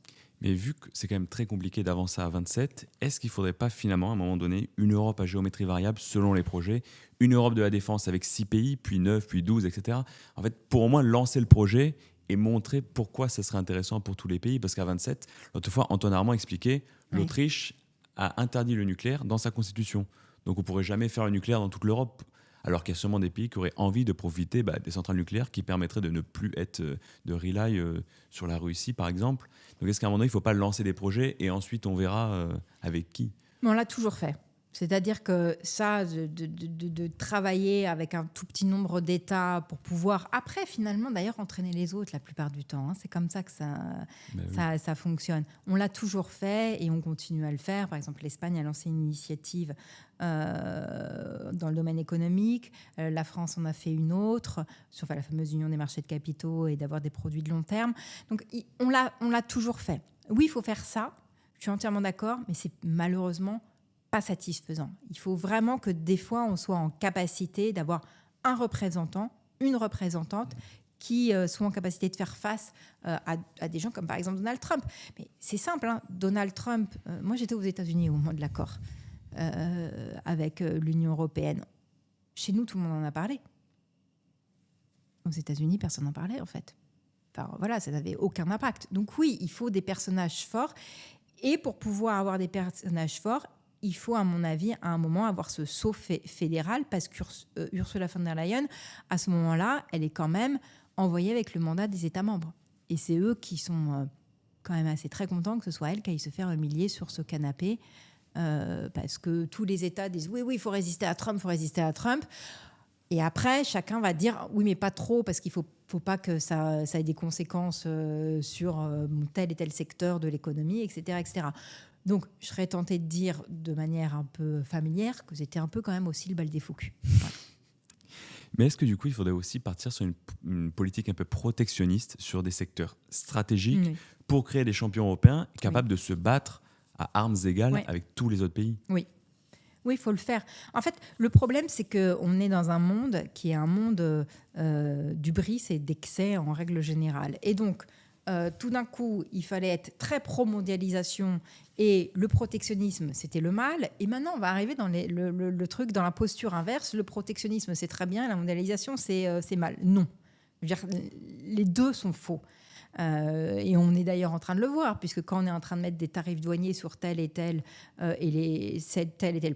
Mais vu que c'est quand même très compliqué d'avancer à 27, est-ce qu'il ne faudrait pas finalement, à un moment donné, une Europe à géométrie variable selon les projets, une Europe de la défense avec 6 pays, puis 9, puis 12, etc. En fait, pour au moins lancer le projet et montrer pourquoi ça serait intéressant pour tous les pays. Parce qu'à 27, l'autre fois, Antoine Armand expliquait, l'Autriche a interdit le nucléaire dans sa constitution. Donc on ne pourrait jamais faire le nucléaire dans toute l'Europe. Alors qu'il y a sûrement des pays qui auraient envie de profiter des centrales nucléaires qui permettraient de ne plus être de rely sur la Russie, par exemple. Donc est-ce qu'à un moment donné, il ne faut pas lancer des projets et ensuite on verra avec qui? Mais on l'a toujours fait. C'est-à-dire que ça, de travailler avec un tout petit nombre d'États pour pouvoir, après, finalement, d'ailleurs, entraîner les autres la plupart du temps. C'est comme ça que ça fonctionne. On l'a toujours fait et on continue à le faire. Par exemple, l'Espagne a lancé une initiative dans le domaine économique. La France en a fait une autre, sur la fameuse union des marchés de capitaux et d'avoir des produits de long terme. Donc, on l'a toujours fait. Oui, il faut faire ça. Je suis entièrement d'accord, mais c'est malheureusement pas satisfaisant. Il faut vraiment que des fois, on soit en capacité d'avoir un représentant, une représentante qui soit en capacité de faire face à des gens comme par exemple Donald Trump. Mais c'est simple, hein. Donald Trump, moi j'étais aux États-Unis au moment de l'accord avec l'Union européenne. Chez nous, tout le monde en a parlé. Aux États-Unis, personne n'en parlait en fait. Enfin, voilà, ça n'avait aucun impact. Donc oui, il faut des personnages forts. Et pour pouvoir avoir des personnages forts, il faut, à mon avis, à un moment, avoir ce saut fédéral, parce qu'Ursula von der Leyen, à ce moment-là, elle est quand même envoyée avec le mandat des États membres. Et c'est eux qui sont quand même assez très contents que ce soit elle qui aille se faire humilier sur ce canapé, parce que tous les États disent « oui, il faut résister à Trump, il faut résister à Trump ». Et après, chacun va dire « oui, mais pas trop, parce qu'il faut pas que ça ait des conséquences sur tel et tel secteur de l'économie, etc. etc. » Donc, je serais tentée de dire de manière un peu familière que c'était un peu quand même aussi le bal des faux culs. Voilà. Mais est-ce que du coup, il faudrait aussi partir sur une politique un peu protectionniste sur des secteurs stratégiques pour créer des champions européens capables de se battre à armes égales avec tous les autres pays? Oui, il faut le faire. En fait, le problème, c'est qu'on est dans un monde qui est un monde d'hubris et d'excès en règle générale. Et donc, tout d'un coup, il fallait être très pro-mondialisation et le protectionnisme, c'était le mal. Et maintenant, on va arriver dans le truc, dans la posture inverse. Le protectionnisme, c'est très bien, la mondialisation, c'est mal. Non. Je veux dire, les deux sont faux. Et on est d'ailleurs en train de le voir, puisque quand on est en train de mettre des tarifs douaniers sur tel et tel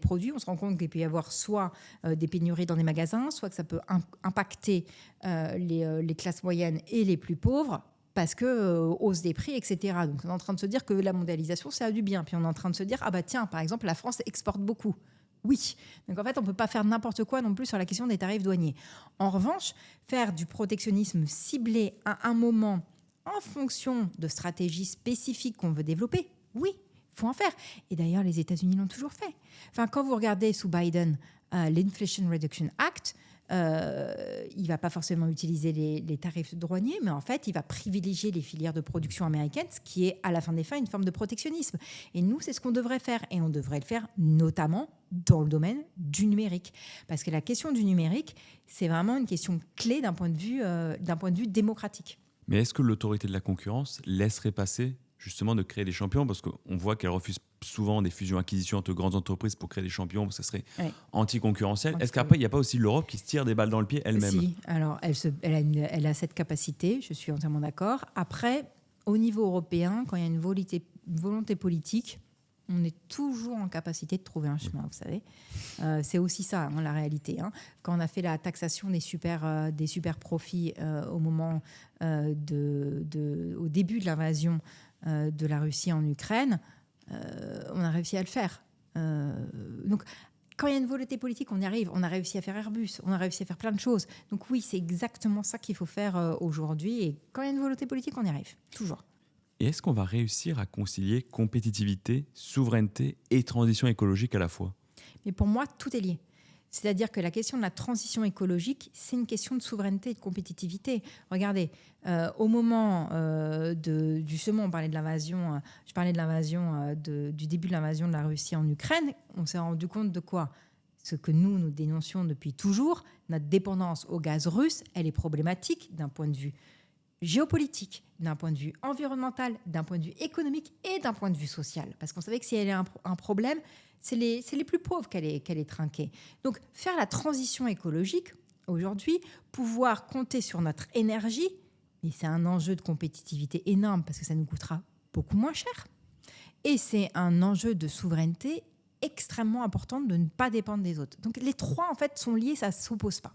produit, on se rend compte qu'il peut y avoir soit des pénuries dans des magasins, soit que ça peut impacter les classes moyennes et les plus pauvres, parce que hausse des prix, etc. Donc on est en train de se dire que la mondialisation, ça a du bien. Puis on est en train de se dire, tiens, par exemple, la France exporte beaucoup. Oui. Donc en fait, on ne peut pas faire n'importe quoi non plus sur la question des tarifs douaniers. En revanche, faire du protectionnisme ciblé à un moment en fonction de stratégies spécifiques qu'on veut développer, oui, il faut en faire. Et d'ailleurs, les États-Unis l'ont toujours fait. Enfin, quand vous regardez sous Biden l'Inflation Reduction Act, il ne va pas forcément utiliser les tarifs douaniers, mais en fait, il va privilégier les filières de production américaines, ce qui est, à la fin des fins, une forme de protectionnisme. Et nous, c'est ce qu'on devrait faire. Et on devrait le faire notamment dans le domaine du numérique. Parce que la question du numérique, c'est vraiment une question clé d'un point de vue démocratique. Mais est-ce que l'autorité de la concurrence laisserait passer justement de créer des champions? Parce qu'on voit qu'elle refuse souvent des fusions-acquisitions entre grandes entreprises pour créer des champions, parce que ça serait anticoncurrentiel. Est-ce qu'après, il n'y a pas aussi l'Europe qui se tire des balles dans le pied elle-même? Si, alors elle a cette capacité, je suis entièrement d'accord. Après, au niveau européen, quand il y a une volonté politique, on est toujours en capacité de trouver un chemin, vous savez. C'est aussi ça, la réalité. Quand on a fait la taxation des super profits au moment au début de l'invasion de la Russie en Ukraine, on a réussi à le faire. Donc, quand il y a une volonté politique, on y arrive. On a réussi à faire Airbus, on a réussi à faire plein de choses. Donc oui, c'est exactement ça qu'il faut faire aujourd'hui. Et quand il y a une volonté politique, on y arrive, toujours. Et est-ce qu'on va réussir à concilier compétitivité, souveraineté et transition écologique à la fois? Mais pour moi, tout est lié. C'est-à-dire que la question de la transition écologique, c'est une question de souveraineté et de compétitivité. Regardez, au moment justement, on parlait de l'invasion, du début de l'invasion de la Russie en Ukraine, on s'est rendu compte de quoi? ce que nous dénoncions depuis toujours, notre dépendance au gaz russe, elle est problématique d'un point de vue géopolitique, d'un point de vue environnemental, d'un point de vue économique et d'un point de vue social. Parce qu'on savait que si elle est un problème, c'est les plus pauvres qu'elle est trinquée. Donc, faire la transition écologique, aujourd'hui, pouvoir compter sur notre énergie, et c'est un enjeu de compétitivité énorme parce que ça nous coûtera beaucoup moins cher. Et c'est un enjeu de souveraineté extrêmement important de ne pas dépendre des autres. Donc les trois, en fait, sont liés, ça ne s'oppose pas.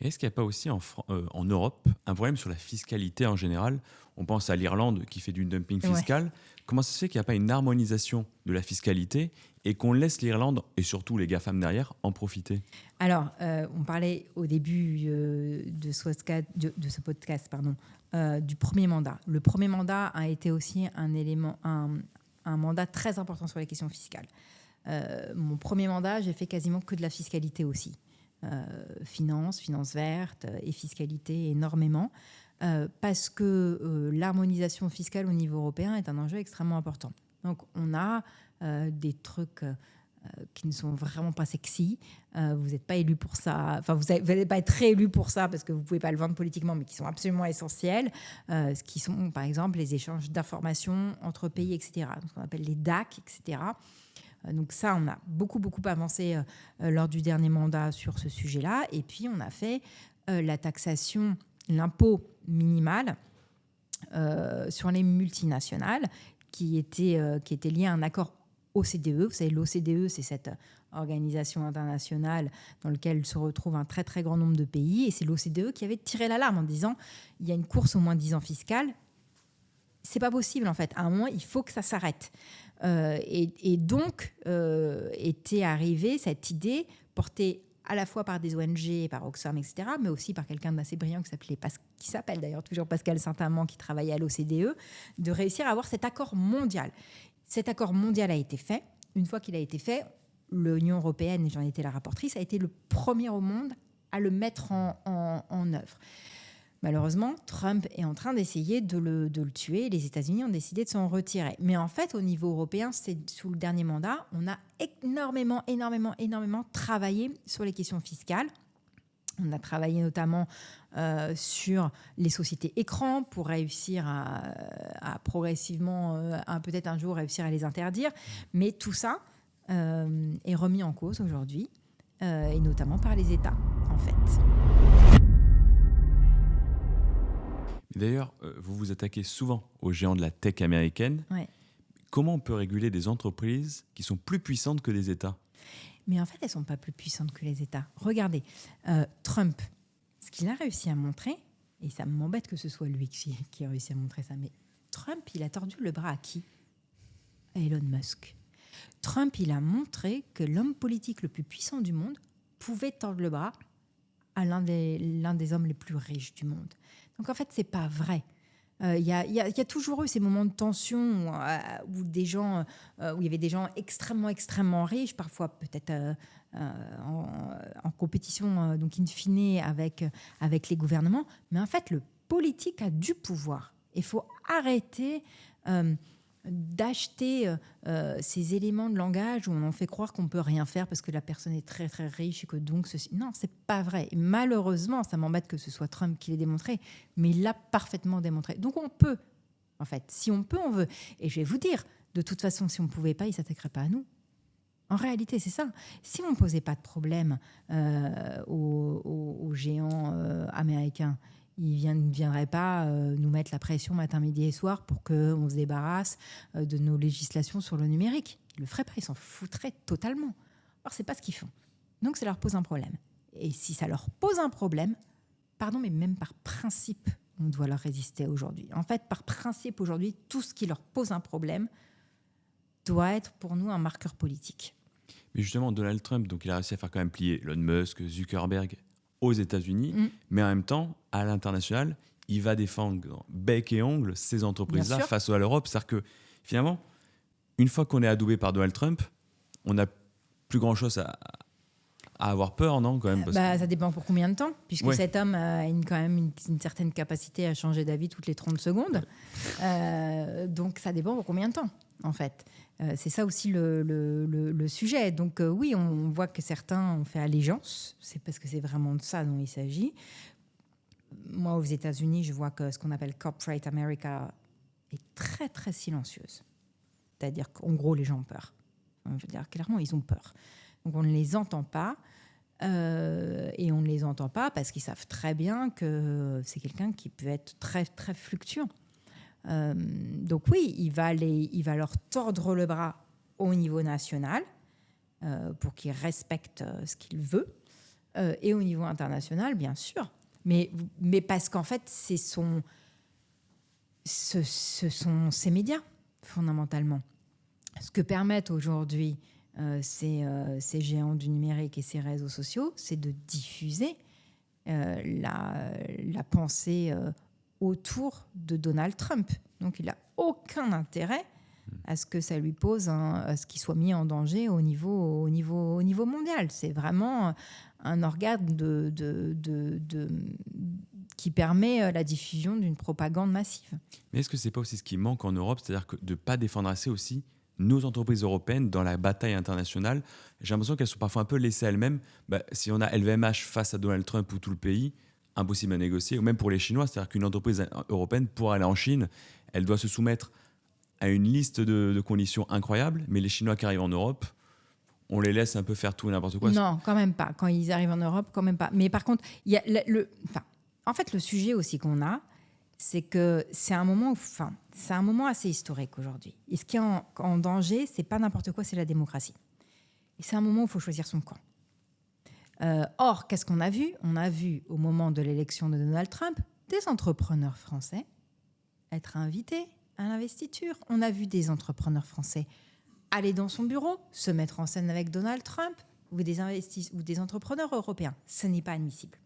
Et est-ce qu'il n'y a pas aussi en Europe un problème sur la fiscalité en général ? On pense à l'Irlande qui fait du dumping fiscal. Ouais. Comment ça se fait qu'il n'y a pas une harmonisation de la fiscalité et qu'on laisse l'Irlande, et surtout les GAFAM derrière, en profiter ? Alors, on parlait au début de ce podcast du premier mandat. Le premier mandat a été aussi un mandat très important sur les questions fiscales. Mon premier mandat, j'ai fait quasiment que de la fiscalité aussi. Finance verte et fiscalité énormément, parce que l'harmonisation fiscale au niveau européen est un enjeu extrêmement important. Donc on a des trucs qui ne sont vraiment pas sexy. Vous n'êtes pas élu pour ça. Enfin, vous n'allez pas être réélu pour ça parce que vous ne pouvez pas le vendre politiquement, mais qui sont absolument essentiels. Ce qui sont, par exemple, les échanges d'informations entre pays, etc. Donc, ce qu'on appelle les DAC, etc. Donc ça, on a beaucoup avancé lors du dernier mandat sur ce sujet-là. Et puis, on a fait la taxation, l'impôt minimal sur les multinationales qui était lié à un accord OCDE. Vous savez, l'OCDE, c'est cette organisation internationale dans laquelle se retrouve un très, très grand nombre de pays. Et c'est l'OCDE qui avait tiré l'alarme en disant il y a une course au moins-disant fiscal. C'est pas possible, en fait. À un moment, il faut que ça s'arrête. Et donc, était arrivée cette idée portée à la fois par des ONG, par Oxfam, etc., mais aussi par quelqu'un d'assez brillant qui s'appelle d'ailleurs toujours Pascal Saint-Amand, qui travaillait à l'OCDE, de réussir à avoir cet accord mondial. Cet accord mondial a été fait. Une fois qu'il a été fait, l'Union européenne, et j'en étais la rapportrice, a été le premier au monde à le mettre en œuvre. Malheureusement, Trump est en train d'essayer de le tuer. Les États-Unis ont décidé de s'en retirer. Mais en fait, au niveau européen, c'est sous le dernier mandat, on a énormément travaillé sur les questions fiscales. On a travaillé notamment sur les sociétés écrans pour réussir à progressivement, peut-être un jour, réussir à les interdire. Mais tout ça est remis en cause aujourd'hui, et notamment par les États, en fait. D'ailleurs, vous vous attaquez souvent aux géants de la tech américaine. Ouais. Comment on peut réguler des entreprises qui sont plus puissantes que les États ? Mais en fait, elles ne sont pas plus puissantes que les États. Regardez, Trump, ce qu'il a réussi à montrer, et ça m'embête que ce soit lui qui a réussi à montrer ça, mais Trump, il a tordu le bras à qui ? À Elon Musk. Trump, il a montré que l'homme politique le plus puissant du monde pouvait tordre le bras à l'un des hommes les plus riches du monde. Donc en fait, c'est pas vrai. Il y a toujours eu ces moments de tension où il y avait des gens extrêmement riches, parfois peut-être en compétition, donc in fine, avec les gouvernements. Mais en fait, le politique a du pouvoir. Il faut arrêter d'acheter ces éléments de langage où on en fait croire qu'on ne peut rien faire parce que la personne est très très riche et que donc ceci... Non, c'est pas vrai. Et malheureusement, ça m'embête que ce soit Trump qui l'ait démontré, mais il l'a parfaitement démontré. Donc on peut, en fait, si on peut, on veut. Et je vais vous dire, de toute façon, si on ne pouvait pas, il ne s'attaquerait pas à nous. En réalité, c'est ça. Si on ne posait pas de problème aux géants américains, ils ne viendraient pas nous mettre la pression matin, midi et soir pour qu'on se débarrasse de nos législations sur le numérique. Ils ne le feraient pas, ils s'en foutraient totalement. Or, ce n'est pas ce qu'ils font. Donc, ça leur pose un problème. Et si ça leur pose un problème, mais même par principe, on doit leur résister aujourd'hui. En fait, par principe, aujourd'hui, tout ce qui leur pose un problème doit être pour nous un marqueur politique. Mais justement, Donald Trump, donc, il a réussi à faire quand même plier Elon Musk, Zuckerberg aux États-Unis, mais en même temps, à l'international, il va défendre bec et ongles ces entreprises-là face à l'Europe. C'est-à-dire que finalement, une fois qu'on est adoubé par Donald Trump, on n'a plus grand-chose à avoir peur, non, quand même, Ça dépend pour combien de temps, puisque cet homme a quand même une certaine capacité à changer d'avis toutes les 30 secondes. Donc ça dépend pour combien de temps. en fait. C'est ça aussi le sujet. Donc oui, on voit que certains ont fait allégeance. C'est parce que c'est vraiment de ça dont il s'agit. Moi, aux États-Unis, je vois que ce qu'on appelle Corporate America est très, très silencieuse. C'est-à-dire qu'en gros, les gens ont peur. Je veux dire, clairement, ils ont peur. Donc on ne les entend pas. Et on ne les entend pas parce qu'ils savent très bien que c'est quelqu'un qui peut être très, très fluctuant. Donc oui, il va leur tordre le bras au niveau national pour qu'ils respectent ce qu'il veut, et au niveau international, bien sûr. Mais parce qu'en fait, ce sont ces médias, fondamentalement. Ce que permettent aujourd'hui ces géants du numérique et ces réseaux sociaux, c'est de diffuser la pensée autour de Donald Trump. Donc il n'a aucun intérêt à ce que ça lui pose, à ce qu'il soit mis en danger au niveau mondial. C'est vraiment un organe qui permet la diffusion d'une propagande massive. Mais est-ce que ce n'est pas aussi ce qui manque en Europe, c'est-à-dire que de ne pas défendre assez aussi nos entreprises européennes dans la bataille internationale? J'ai l'impression qu'elles sont parfois un peu laissées à elles-mêmes. Si on a LVMH face à Donald Trump ou tout le pays, impossible à négocier, ou même pour les Chinois, c'est-à-dire qu'une entreprise européenne, pour aller en Chine, elle doit se soumettre à une liste de conditions incroyables, mais les Chinois qui arrivent en Europe, on les laisse un peu faire tout et n'importe quoi. Non, quand même pas. Quand ils arrivent en Europe, quand même pas. Mais par contre, il y a en fait, le sujet aussi qu'on a, c'est que c'est un moment assez historique aujourd'hui. Et ce qui est en danger, c'est pas n'importe quoi, c'est la démocratie. Et c'est un moment où il faut choisir son camp. Or, qu'est-ce qu'on a vu ? On a vu, au moment de l'élection de Donald Trump, des entrepreneurs français être invités à l'investiture. On a vu des entrepreneurs français aller dans son bureau, se mettre en scène avec Donald Trump ou des entrepreneurs européens. Ce n'est pas admissible.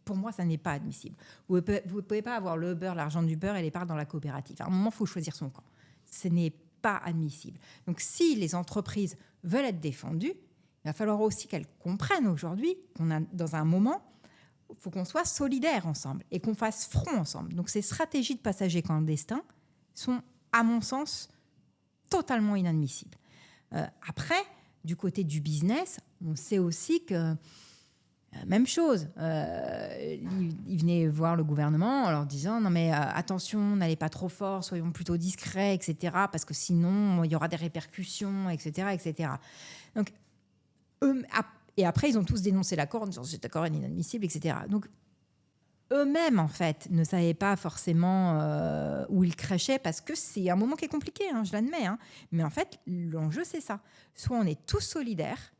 Pour moi, ça n'est pas admissible. Vous ne pouvez pas avoir le beurre, l'argent du beurre et les parts dans la coopérative. À un moment, il faut choisir son camp. Ce n'est pas admissible. Donc, si les entreprises veulent être défendues, il va falloir aussi qu'elles comprennent aujourd'hui qu'on a, dans un moment, il faut qu'on soit solidaires ensemble et qu'on fasse front ensemble. Donc, ces stratégies de passagers clandestins sont, à mon sens, totalement inadmissibles. Après, du côté du business, on sait aussi que même chose. Ils venaient voir le gouvernement en leur disant « Non mais attention, n'allez pas trop fort, soyons plutôt discrets, etc. parce que sinon, il y aura des répercussions, etc. etc. » Donc, et après, ils ont tous dénoncé l'accord en disant « Cet accord est inadmissible, etc. » Donc, eux-mêmes, en fait, ne savaient pas forcément où ils crèchaient parce que c'est un moment qui est compliqué, je l'admets. Mais en fait, l'enjeu, c'est ça. Soit on est tous solidaires,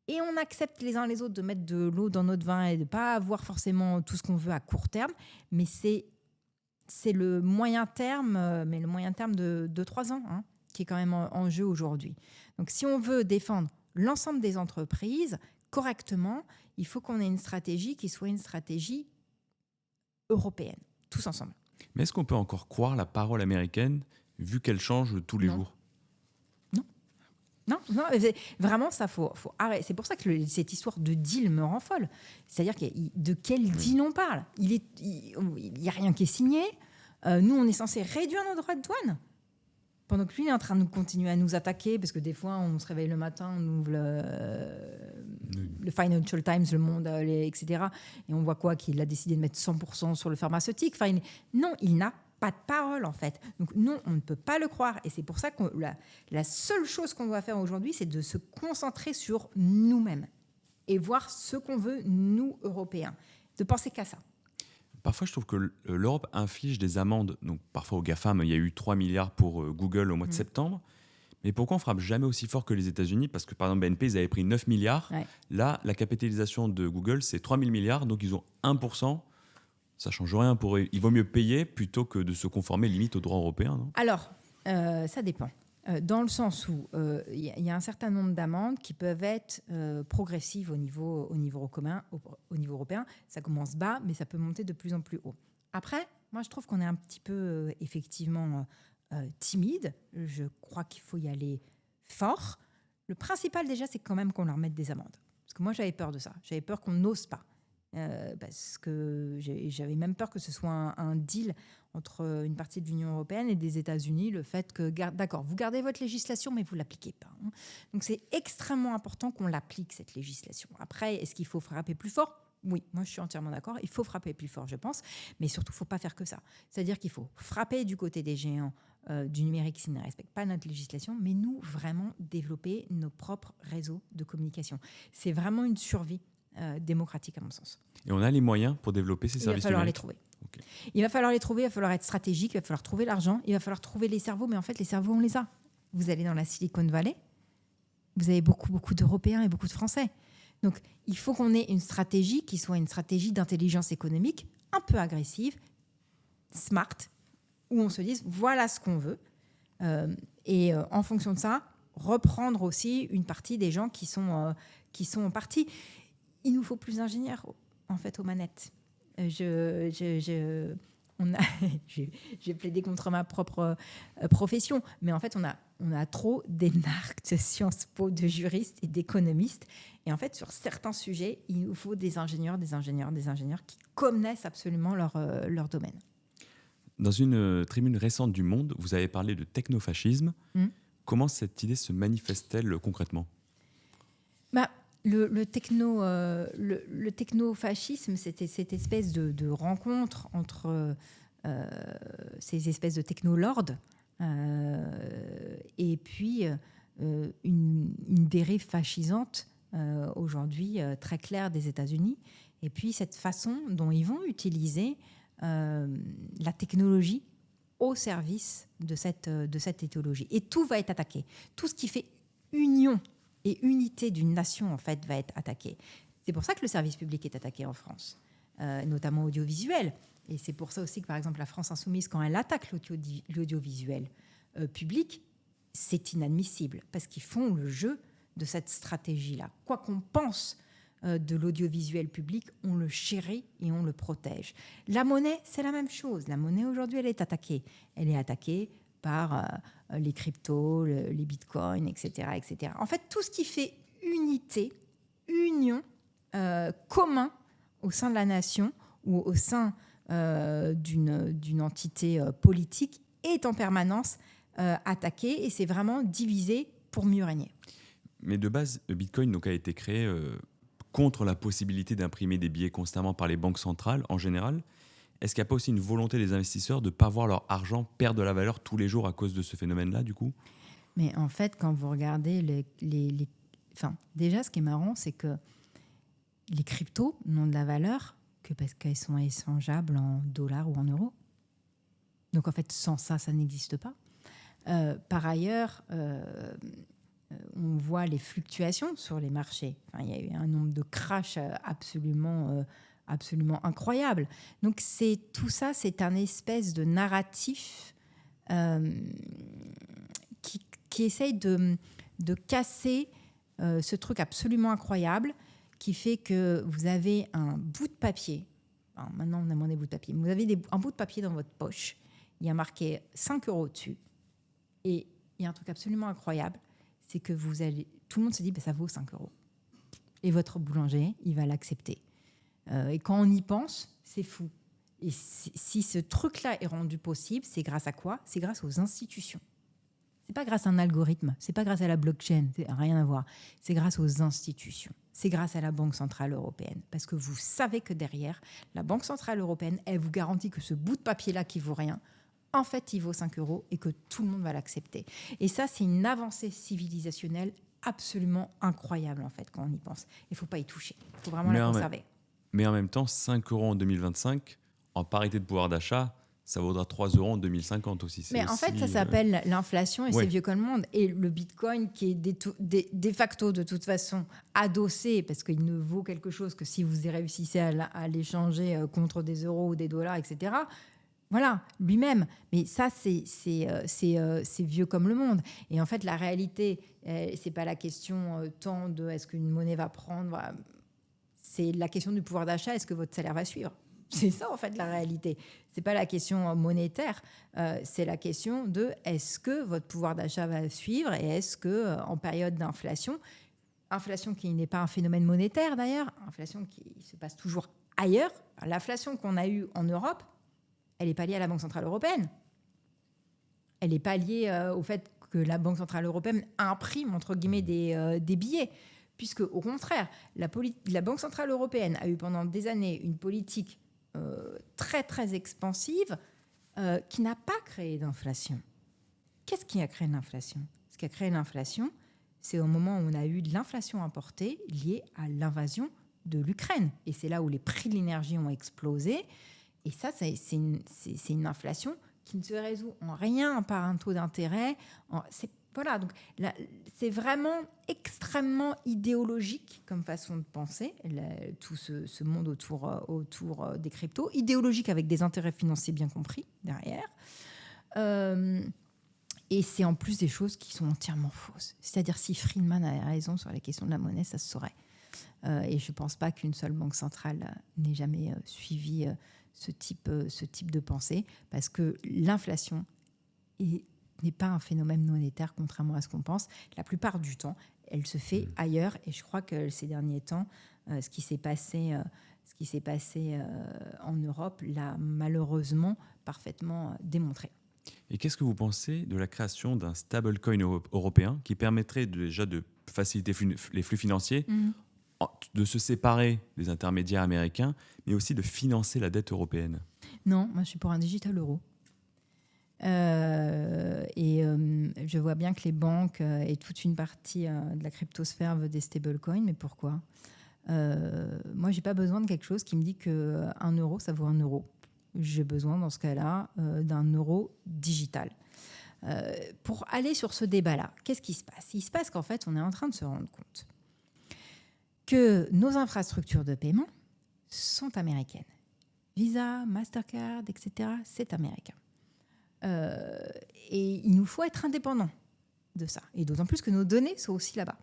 et on accepte les uns les autres de mettre de l'eau dans notre vin et de ne pas avoir forcément tout ce qu'on veut à court terme. Mais c'est le moyen terme, mais le moyen terme de 3 ans, qui est quand même en jeu aujourd'hui. Donc, si on veut défendre l'ensemble des entreprises correctement, il faut qu'on ait une stratégie qui soit une stratégie européenne, tous ensemble. Mais est-ce qu'on peut encore croire la parole américaine, vu qu'elle change tous les jours ? Non, vraiment, ça faut arrêter. C'est pour ça que cette histoire de deal me rend folle. C'est-à-dire de quel deal on parle ? Il n'y a rien qui est signé. Nous, on est censé réduire nos droits de douane. Pendant que lui, il est en train de continuer à nous attaquer, parce que des fois, on se réveille le matin, on ouvre le Financial Times, Le Monde, etc. Et on voit quoi ? Qu'il a décidé de mettre 100% sur le pharmaceutique. Non, il n'a pas de parole, en fait. Donc non, on ne peut pas le croire. Et c'est pour ça que la seule chose qu'on doit faire aujourd'hui, c'est de se concentrer sur nous-mêmes et voir ce qu'on veut, nous, Européens. De penser qu'à ça. Parfois, je trouve que l'Europe inflige des amendes. Donc, parfois, aux GAFAM, il y a eu 3 milliards pour Google au mois de septembre. Mais pourquoi on ne frappe jamais aussi fort que les États-Unis ? Parce que, par exemple, BNP, ils avaient pris 9 milliards. Ouais. Là, la capitalisation de Google, c'est 3 000 milliards. Donc, ils ont 1%. Ça ne change rien pour eux. Il vaut mieux payer plutôt que de se conformer limite aux droits européens, non ? Alors, ça dépend. Dans le sens où il y a un certain nombre d'amendes qui peuvent être progressives au niveau européen. Ça commence bas, mais ça peut monter de plus en plus haut. Après, moi, je trouve qu'on est un petit peu, effectivement, timide. Je crois qu'il faut y aller fort. Le principal, déjà, c'est quand même qu'on leur mette des amendes. Parce que moi, j'avais peur de ça. J'avais peur qu'on n'ose pas. parce que j'avais même peur que ce soit un deal entre une partie de l'Union européenne et des États-Unis, le fait que, d'accord, vous gardez votre législation, mais vous ne l'appliquez pas. Hein. Donc c'est extrêmement important qu'on l'applique, cette législation. Après, est-ce qu'il faut frapper plus fort ? Oui, moi je suis entièrement d'accord, il faut frapper plus fort, je pense, mais surtout, il ne faut pas faire que ça. C'est-à-dire qu'il faut frapper du côté des géants du numérique qui ne respectent pas notre législation, mais nous, vraiment développer nos propres réseaux de communication. C'est vraiment une survie démocratique, à mon sens. Et on a les moyens pour développer ces services numériques ? Il va falloir les trouver. Okay. Il va falloir les trouver, il va falloir être stratégique, il va falloir trouver l'argent, il va falloir trouver les cerveaux, mais en fait, les cerveaux, on les a. Vous allez dans la Silicon Valley, vous avez beaucoup d'Européens et beaucoup de Français. Donc, il faut qu'on ait une stratégie qui soit une stratégie d'intelligence économique un peu agressive, smart, où on se dise, voilà ce qu'on veut. Et en fonction de ça, reprendre aussi une partie des gens qui sont partis. Il nous faut plus d'ingénieurs, en fait, aux manettes. J'ai plaidé contre ma propre profession, mais en fait, on a trop d'énarques de Sciences Po, de juristes et d'économistes. Et en fait, sur certains sujets, il nous faut des ingénieurs qui connaissent absolument leur domaine. Dans une tribune récente du Monde, vous avez parlé de technofascisme. Comment cette idée se manifeste-t-elle concrètement ? Le technofascisme, c'était cette espèce de rencontre entre ces espèces de technolords et puis une dérive fascisante aujourd'hui très claire des États-Unis. Et puis cette façon dont ils vont utiliser la technologie au service de cette idéologie. Et tout va être attaqué. Tout ce qui fait union et unité d'une nation, en fait, va être attaquée. C'est pour ça que le service public est attaqué en France, notamment audiovisuel. Et c'est pour ça aussi que, par exemple, la France insoumise, quand elle attaque l'audiovisuel public, c'est inadmissible, parce qu'ils font le jeu de cette stratégie-là. Quoi qu'on pense de l'audiovisuel public, on le chérit et on le protège. La monnaie, c'est la même chose. La monnaie, aujourd'hui, elle est attaquée. Elle est attaquée par les cryptos, les bitcoins, etc., etc. En fait, tout ce qui fait unité, union, commun au sein de la nation ou au sein d'une entité politique est en permanence attaqué, et c'est vraiment divisé pour mieux régner. Mais de base, le bitcoin donc, a été créé contre la possibilité d'imprimer des billets constamment par les banques centrales en général. Est-ce qu'il n'y a pas aussi une volonté des investisseurs de ne pas voir leur argent perdre de la valeur tous les jours à cause de ce phénomène-là, du coup ? Mais en fait, quand vous regardez déjà, ce qui est marrant, c'est que les cryptos n'ont de la valeur que parce qu'elles sont échangeables en dollars ou en euros. Donc, en fait, sans ça, ça n'existe pas. Par ailleurs, on voit les fluctuations sur les marchés. Enfin, il y a eu un nombre de crashs absolument incroyable. Donc tout ça, c'est un espèce de narratif qui essaye de casser ce truc absolument incroyable qui fait que vous avez un bout de papier. Alors, maintenant, on a moins des bouts de papier. Mais vous avez un bout de papier dans votre poche. Il y a marqué 5 € dessus. Et il y a un truc absolument incroyable, c'est que tout le monde se dit, ça vaut 5 €. Et votre boulanger, il va l'accepter. Et quand on y pense, c'est fou. Et si ce truc-là est rendu possible, c'est grâce à quoi ? C'est grâce aux institutions. C'est pas grâce à un algorithme, c'est pas grâce à la blockchain, c'est rien à voir. C'est grâce aux institutions. C'est grâce à la Banque centrale européenne. Parce que vous savez que derrière, la Banque centrale européenne, elle vous garantit que ce bout de papier-là qui vaut rien, en fait, il vaut 5 € et que tout le monde va l'accepter. Et ça, c'est une avancée civilisationnelle absolument incroyable, en fait, quand on y pense. Il ne faut pas y toucher. Il faut vraiment la conserver. Mais en même temps, 5 € en 2025, en parité de pouvoir d'achat, ça vaudra 3 € en 2050 aussi. Mais en fait, ça s'appelle l'inflation et c'est vieux comme le monde. Et le bitcoin, qui est de facto, de toute façon, adossé, parce qu'il ne vaut quelque chose que si vous réussissez à l'échanger contre des euros ou des dollars, etc., voilà, lui-même. Mais ça, c'est vieux comme le monde. Et en fait, la réalité, c'est pas la question tant de est-ce qu'une monnaie va prendre. Voilà. C'est la question du pouvoir d'achat. Est-ce que votre salaire va suivre ? C'est ça, en fait, la réalité. C'est pas la question monétaire. C'est la question de est-ce que votre pouvoir d'achat va suivre et est-ce que, en période d'inflation qui n'est pas un phénomène monétaire d'ailleurs, inflation qui se passe toujours ailleurs, l'inflation qu'on a eue en Europe, elle n'est pas liée à la Banque centrale européenne. Elle n'est pas liée au fait que la Banque centrale européenne imprime, entre guillemets, des billets. Puisque, au contraire, la Banque centrale européenne a eu pendant des années une politique très, très expansive qui n'a pas créé d'inflation. Qu'est-ce qui a créé l'inflation ? Ce qui a créé l'inflation, c'est au moment où on a eu de l'inflation importée liée à l'invasion de l'Ukraine. Et c'est là où les prix de l'énergie ont explosé. Et ça, c'est une inflation qui ne se résout en rien par un taux d'intérêt. Voilà, donc là, c'est vraiment extrêmement idéologique comme façon de penser, tout ce monde autour des cryptos. Idéologique avec des intérêts financiers bien compris derrière. Et c'est en plus des choses qui sont entièrement fausses. C'est-à-dire, si Friedman avait raison sur la question de la monnaie, ça se saurait. Et je ne pense pas qu'une seule banque centrale n'ait jamais suivi ce type de pensée, parce que l'inflation n'est pas un phénomène monétaire, contrairement à ce qu'on pense. La plupart du temps, elle se fait ailleurs. Et je crois que ces derniers temps, ce qui s'est passé en Europe l'a malheureusement parfaitement démontré. Et qu'est-ce que vous pensez de la création d'un stablecoin européen qui permettrait déjà de faciliter les flux financiers, de se séparer des intermédiaires américains, mais aussi de financer la dette européenne ? Non, moi je suis pour un digital euro. Je vois bien que les banques et toute une partie de la cryptosphère veut des stablecoins, mais pourquoi ? Moi, j'ai pas besoin de quelque chose qui me dit qu'un euro, ça vaut 1 euro. J'ai besoin, dans ce cas-là, d'un euro digital. Pour aller sur ce débat-là, qu'est-ce qui se passe ? Il se passe qu'en fait, on est en train de se rendre compte que nos infrastructures de paiement sont américaines. Visa, Mastercard, etc., c'est américain. Et il nous faut être indépendants de ça. Et d'autant plus que nos données sont aussi là-bas.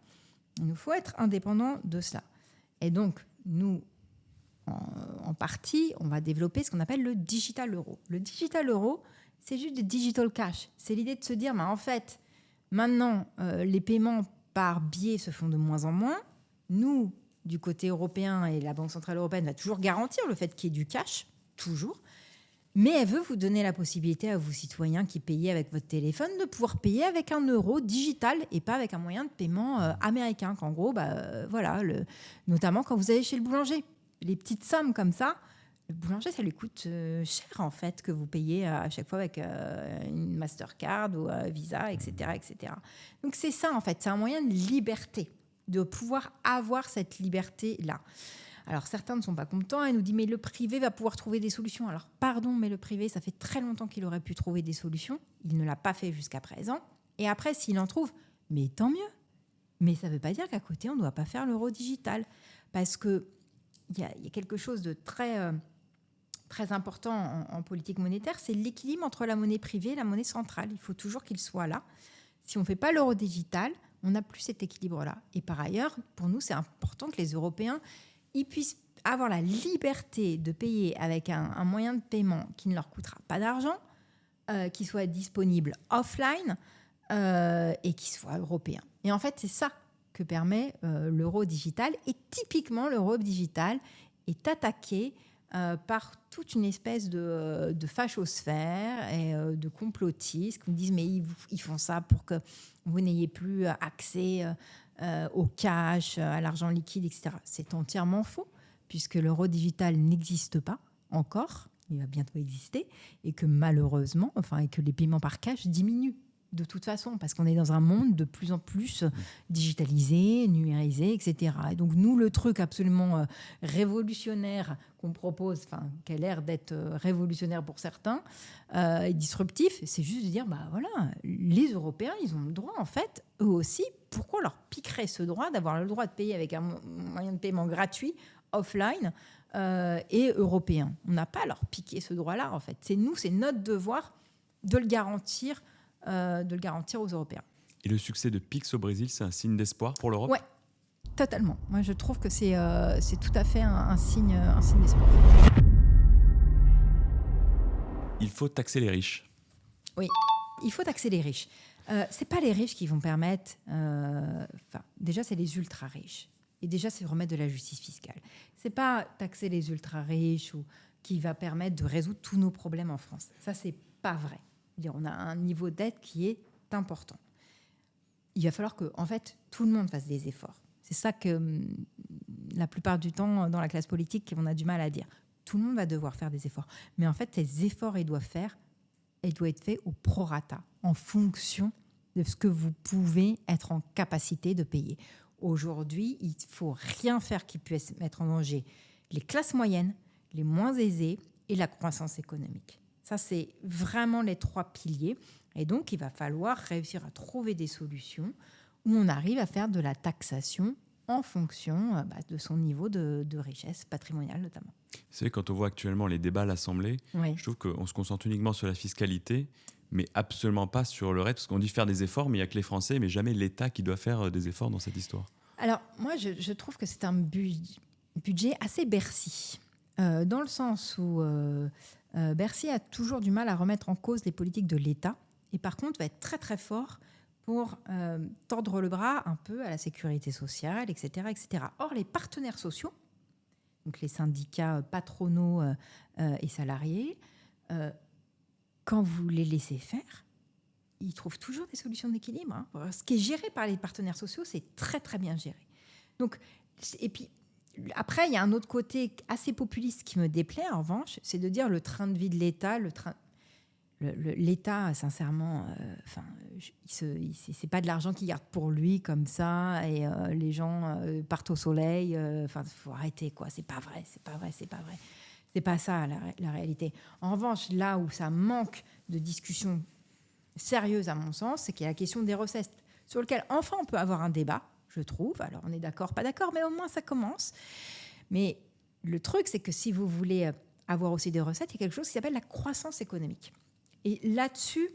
Il nous faut être indépendants de cela. Et donc, nous, en partie, on va développer ce qu'on appelle le digital euro. Le digital euro, c'est juste des digital cash. C'est l'idée de se dire, en fait, maintenant, les paiements par biais se font de moins en moins. Nous, du côté européen, et la Banque centrale européenne va toujours garantir le fait qu'il y ait du cash, toujours. Mais elle veut vous donner la possibilité à vous, citoyens qui payez avec votre téléphone, de pouvoir payer avec un euro digital et pas avec un moyen de paiement américain. Qu'en gros, notamment quand vous allez chez le boulanger. Les petites sommes comme ça, le boulanger, ça lui coûte cher, en fait, que vous payez à chaque fois avec une Mastercard ou Visa, etc., etc. Donc, c'est ça, en fait. C'est un moyen de liberté, de pouvoir avoir cette liberté-là. Alors, certains ne sont pas contents et nous disent « mais le privé va pouvoir trouver des solutions ». Alors, pardon, mais le privé, ça fait très longtemps qu'il aurait pu trouver des solutions. Il ne l'a pas fait jusqu'à présent. Et après, s'il en trouve, mais tant mieux. Mais ça ne veut pas dire qu'à côté, on ne doit pas faire l'euro digital. Parce qu'il y a quelque chose de très, très important en politique monétaire, c'est l'équilibre entre la monnaie privée et la monnaie centrale. Il faut toujours qu'il soit là. Si on ne fait pas l'euro digital, on n'a plus cet équilibre-là. Et par ailleurs, pour nous, c'est important que les Européens ils puissent avoir la liberté de payer avec un moyen de paiement qui ne leur coûtera pas d'argent, qui soit disponible offline et qui soit européen. Et en fait, c'est ça que permet l'euro digital. Et typiquement, l'euro digital est attaqué par toute une espèce de fachosphère et de complotistes qui nous disent « mais ils font ça pour que vous n'ayez plus accès au cash, à l'argent liquide, etc. » C'est entièrement faux, puisque l'euro digital n'existe pas encore, il va bientôt exister, et que malheureusement, et que les paiements par cash diminuent de toute façon, parce qu'on est dans un monde de plus en plus digitalisé, numérisé, etc. Et donc nous, le truc absolument révolutionnaire qu'on propose, qui a l'air d'être révolutionnaire pour certains, et disruptif, c'est juste de dire, les Européens, ils ont le droit, en fait, eux aussi, pourquoi on leur piquerait ce droit d'avoir le droit de payer avec un moyen de paiement gratuit, offline, et européen. On n'a pas à leur piquer ce droit-là, en fait. C'est notre devoir de le garantir aux Européens. Et le succès de Pix au Brésil, c'est un signe d'espoir pour l'Europe ? Ouais, totalement. Moi, je trouve que c'est tout à fait un signe d'espoir. Il faut taxer les riches. Oui, il faut taxer les riches. C'est pas les riches qui vont permettre... déjà, c'est les ultra-riches. Et déjà, c'est remettre de la justice fiscale. C'est pas taxer les ultra-riches ou qui va permettre de résoudre tous nos problèmes en France. Ça, c'est pas vrai. On a un niveau de dette qui est important. Il va falloir que, en fait, tout le monde fasse des efforts. C'est ça que la plupart du temps, dans la classe politique, on a du mal à dire. Tout le monde va devoir faire des efforts. Mais en fait, ces efforts, ils doivent être faits au prorata, en fonction de ce que vous pouvez être en capacité de payer. Aujourd'hui, il ne faut rien faire qui puisse mettre en danger les classes moyennes, les moins aisés et la croissance économique. Ça, c'est vraiment les 3 piliers. Et donc, il va falloir réussir à trouver des solutions où on arrive à faire de la taxation en fonction de son niveau de richesse patrimoniale, notamment. Vous savez, quand on voit actuellement les débats à l'Assemblée, je trouve qu'on se concentre uniquement sur la fiscalité, mais absolument pas sur le reste, parce qu'on dit faire des efforts, mais il n'y a que les Français, mais jamais l'État qui doit faire des efforts dans cette histoire. Alors, moi, je trouve que c'est un budget assez Bercy, dans le sens où Bercy a toujours du mal à remettre en cause les politiques de l'État, et par contre va être très très fort pour tordre le bras un peu à la sécurité sociale, etc., etc. Or, les partenaires sociaux, donc les syndicats patronaux et salariés, quand vous les laissez faire, ils trouvent toujours des solutions d'équilibre. Hein. Ce qui est géré par les partenaires sociaux, c'est très, très bien géré. Donc, et puis, après, il y a un autre côté assez populiste qui me déplaît, en revanche, c'est de dire le train de vie de l'État, l'État, sincèrement, c'est pas de l'argent qu'il garde pour lui comme ça, et les gens partent au soleil. Faut arrêter, quoi. C'est pas vrai. C'est pas ça la réalité. En revanche, là où ça manque de discussion sérieuse, à mon sens, c'est qu'il y a la question des recettes, sur lequel enfin on peut avoir un débat, je trouve. Alors on est d'accord, pas d'accord, mais au moins ça commence. Mais le truc, c'est que si vous voulez avoir aussi des recettes, il y a quelque chose qui s'appelle la croissance économique. Et là-dessus,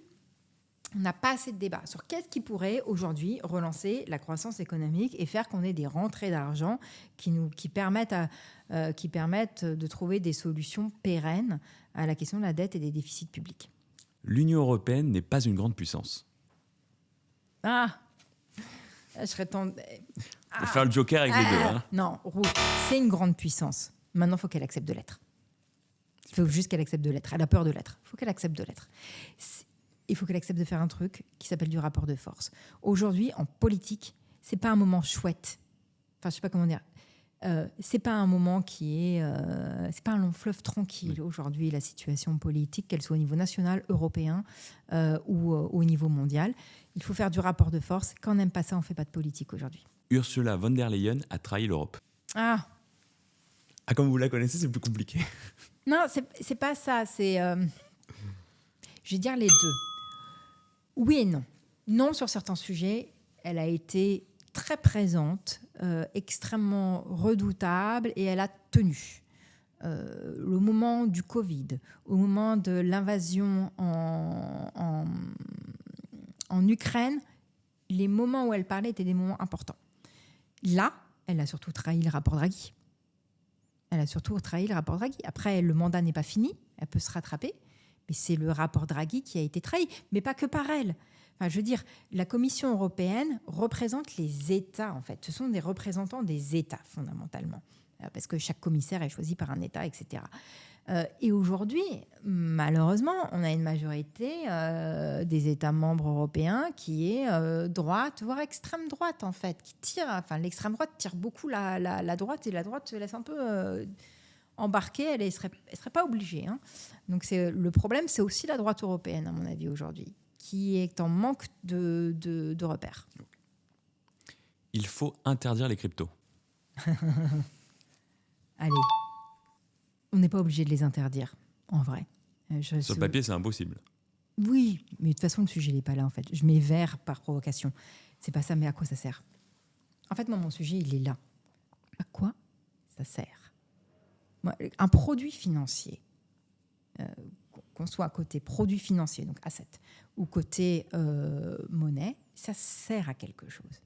on n'a pas assez de débat sur qu'est-ce qui pourrait aujourd'hui relancer la croissance économique et faire qu'on ait des rentrées d'argent qui permettent de trouver des solutions pérennes à la question de la dette et des déficits publics. L'Union européenne n'est pas une grande puissance. Je serais tendue. Pour faire le joker avec les deux. Hein. Non, c'est une grande puissance. Maintenant, il faut qu'elle accepte de l'être. Il faut juste qu'elle accepte de l'être. Elle a peur de l'être. Il faut qu'elle accepte de l'être. Il faut qu'elle accepte de faire un truc qui s'appelle du rapport de force. Aujourd'hui, en politique, c'est pas un moment chouette. Enfin, je sais pas comment dire. C'est pas un moment c'est pas un long fleuve tranquille aujourd'hui, la situation politique, qu'elle soit au niveau national, européen ou au niveau mondial. Il faut faire du rapport de force. Quand on n'aime pas ça, on fait pas de politique aujourd'hui. Ursula von der Leyen a trahi l'Europe. Ah, comme vous la connaissez, c'est plus compliqué. Non, c'est pas ça. C'est, je vais dire les deux. Oui et non. Non, sur certains sujets, elle a été très présente, extrêmement redoutable, et elle a tenu. Le moment du Covid, au moment de l'invasion en Ukraine, les moments où elle parlait étaient des moments importants. Là, elle a surtout trahi le rapport Draghi. Après, le mandat n'est pas fini, elle peut se rattraper, mais c'est le rapport Draghi qui a été trahi, mais pas que par elle. Enfin, je veux dire, la Commission européenne représente les États, en fait. Ce sont des représentants des États, fondamentalement, parce que chaque commissaire est choisi par un État, etc. Et aujourd'hui, malheureusement, on a une majorité des États membres européens qui est droite, voire extrême droite, en fait, qui tire. Enfin, l'extrême droite tire beaucoup la droite, et la droite se laisse un peu embarquer. Elle ne serait pas obligée. Hein. Donc, le problème, c'est aussi la droite européenne, à mon avis, aujourd'hui, qui est en manque de repères. Il faut interdire les cryptos. Allez. On n'est pas obligé de les interdire, en vrai. Sur le papier, c'est impossible. Oui, mais de toute façon, le sujet n'est pas là, en fait. Je mets vert par provocation. C'est pas ça, mais à quoi ça sert? En fait, moi, mon sujet, il est là. À quoi ça sert? Moi, un produit financier, qu'on soit côté produit financier, donc asset, ou côté monnaie, ça sert à quelque chose.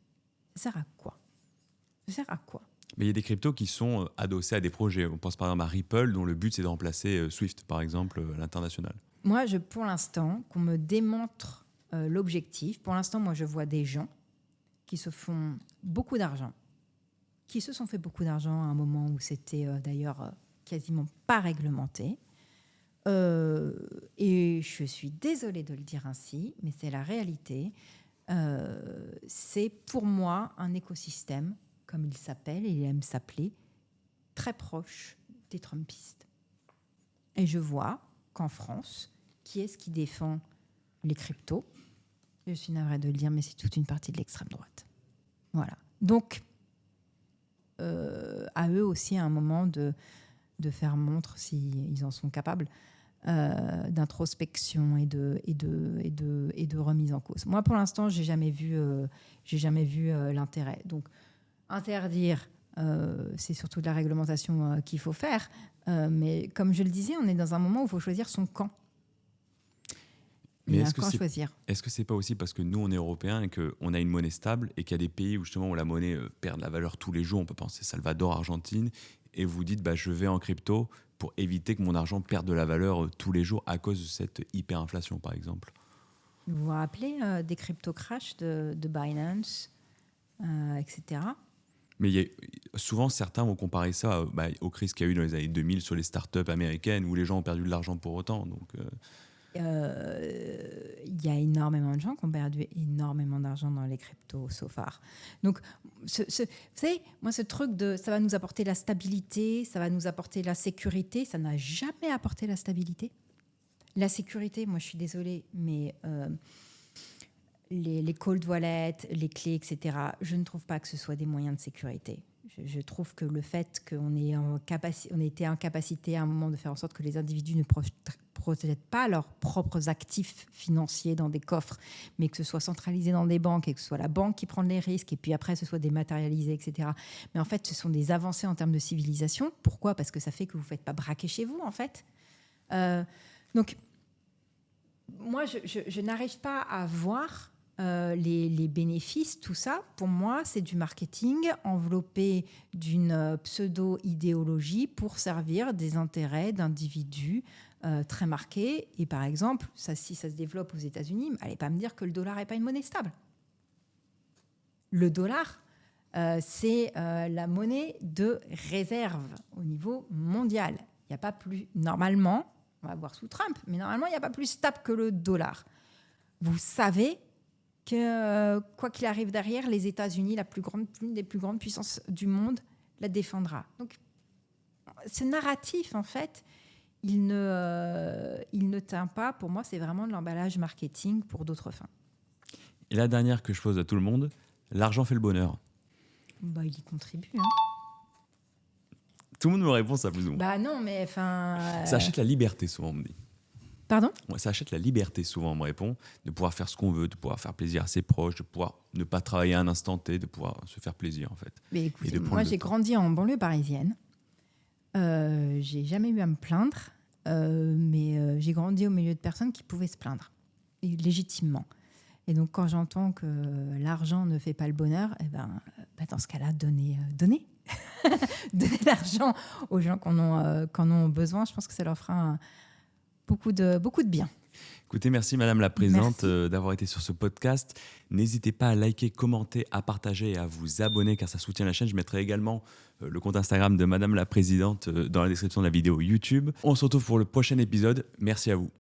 Ça sert à quoi? Mais il y a des cryptos qui sont adossés à des projets. On pense par exemple à Ripple, dont le but c'est de remplacer Swift, par exemple, à l'international. Moi, pour l'instant, qu'on me démontre l'objectif. Pour l'instant, moi, je vois des gens qui se font beaucoup d'argent qui se sont fait beaucoup d'argent à un moment où c'était d'ailleurs quasiment pas réglementé. Et je suis désolée de le dire ainsi, mais c'est la réalité. C'est pour moi un écosystème, comme il s'appelle, et il aime s'appeler, très proche des Trumpistes. Et je vois qu'en France, qui est-ce qui défend les cryptos? Je suis navrée de le dire, mais c'est toute une partie de l'extrême droite. Voilà. Donc, à eux aussi, à un moment, de faire montre, s'ils en sont capables, d'introspection et de remise en cause. Moi, pour l'instant, j'ai jamais vu l'intérêt. Donc, interdire, c'est surtout de la réglementation qu'il faut faire. Mais comme je le disais, on est dans un moment où il faut choisir son camp. Mais est-ce que c'est pas aussi parce que nous, on est européens et qu'on a une monnaie stable et qu'il y a des pays où justement où la monnaie perd de la valeur tous les jours? On peut penser Salvador, Argentine, et vous dites je vais en crypto pour éviter que mon argent perde de la valeur tous les jours à cause de cette hyperinflation, par exemple. Vous vous rappelez des crypto-crash de Binance, etc. Mais souvent, certains vont comparer ça aux crises qu'il y a eu dans les années 2000 sur les startups américaines où les gens ont perdu de l'argent pour autant. Donc, il y a énormément de gens qui ont perdu énormément d'argent dans les cryptos so far. Donc, vous savez, moi, ce truc de ça va nous apporter la stabilité, ça va nous apporter la sécurité, ça n'a jamais apporté la stabilité. La sécurité, moi, je suis désolée, mais les cold wallets, les clés, etc., je ne trouve pas que ce soit des moyens de sécurité. Je trouve que le fait qu'on ait été en capacité à un moment de faire en sorte que les individus ne protègent pas leurs propres actifs financiers dans des coffres, mais que ce soit centralisé dans des banques et que ce soit la banque qui prend les risques et puis après ce soit dématérialisé, etc. Mais en fait, ce sont des avancées en termes de civilisation. Pourquoi ? Parce que ça fait que vous ne faites pas braquer chez vous, en fait. Donc, moi, je n'arrive pas à voir les bénéfices, tout ça. Pour moi, c'est du marketing enveloppé d'une pseudo-idéologie pour servir des intérêts d'individus très marqués. Et par exemple, si ça se développe aux États-Unis, allez pas me dire que le dollar n'est pas une monnaie stable. Le dollar, c'est la monnaie de réserve au niveau mondial. Il n'y a pas plus, normalement, on va voir sous Trump, mais normalement, il n'y a pas plus stable que le dollar. Vous savez que, quoi qu'il arrive derrière, les États-Unis, l'une des plus grandes puissances du monde, la défendra. Donc, ce narratif, en fait, il ne tient pas. Pour moi, c'est vraiment de l'emballage marketing pour d'autres fins. Et la dernière que je pose à tout le monde, l'argent fait le bonheur. Il y contribue, hein. Tout le monde me répond ça plus ou moins. Non, mais enfin... Ça achète la liberté, souvent, on me dit. Pardon ? Ça achète la liberté, souvent, on me répond, de pouvoir faire ce qu'on veut, de pouvoir faire plaisir à ses proches, de pouvoir ne pas travailler à un instant T, de pouvoir se faire plaisir, en fait. Mais écoutez, moi, j'ai grandi en banlieue parisienne. J'ai jamais eu à me plaindre, mais j'ai grandi au milieu de personnes qui pouvaient se plaindre, et légitimement. Et donc, quand j'entends que l'argent ne fait pas le bonheur, dans ce cas-là, donnez. Donner l'argent aux gens qui en ont besoin. Je pense que ça leur fera beaucoup de bien. Écoutez, merci Madame la Présidente d'avoir été sur ce podcast. N'hésitez pas à liker, commenter, à partager et à vous abonner car ça soutient la chaîne. Je mettrai également le compte Instagram de Madame la Présidente dans la description de la vidéo YouTube. On se retrouve pour le prochain épisode. Merci à vous.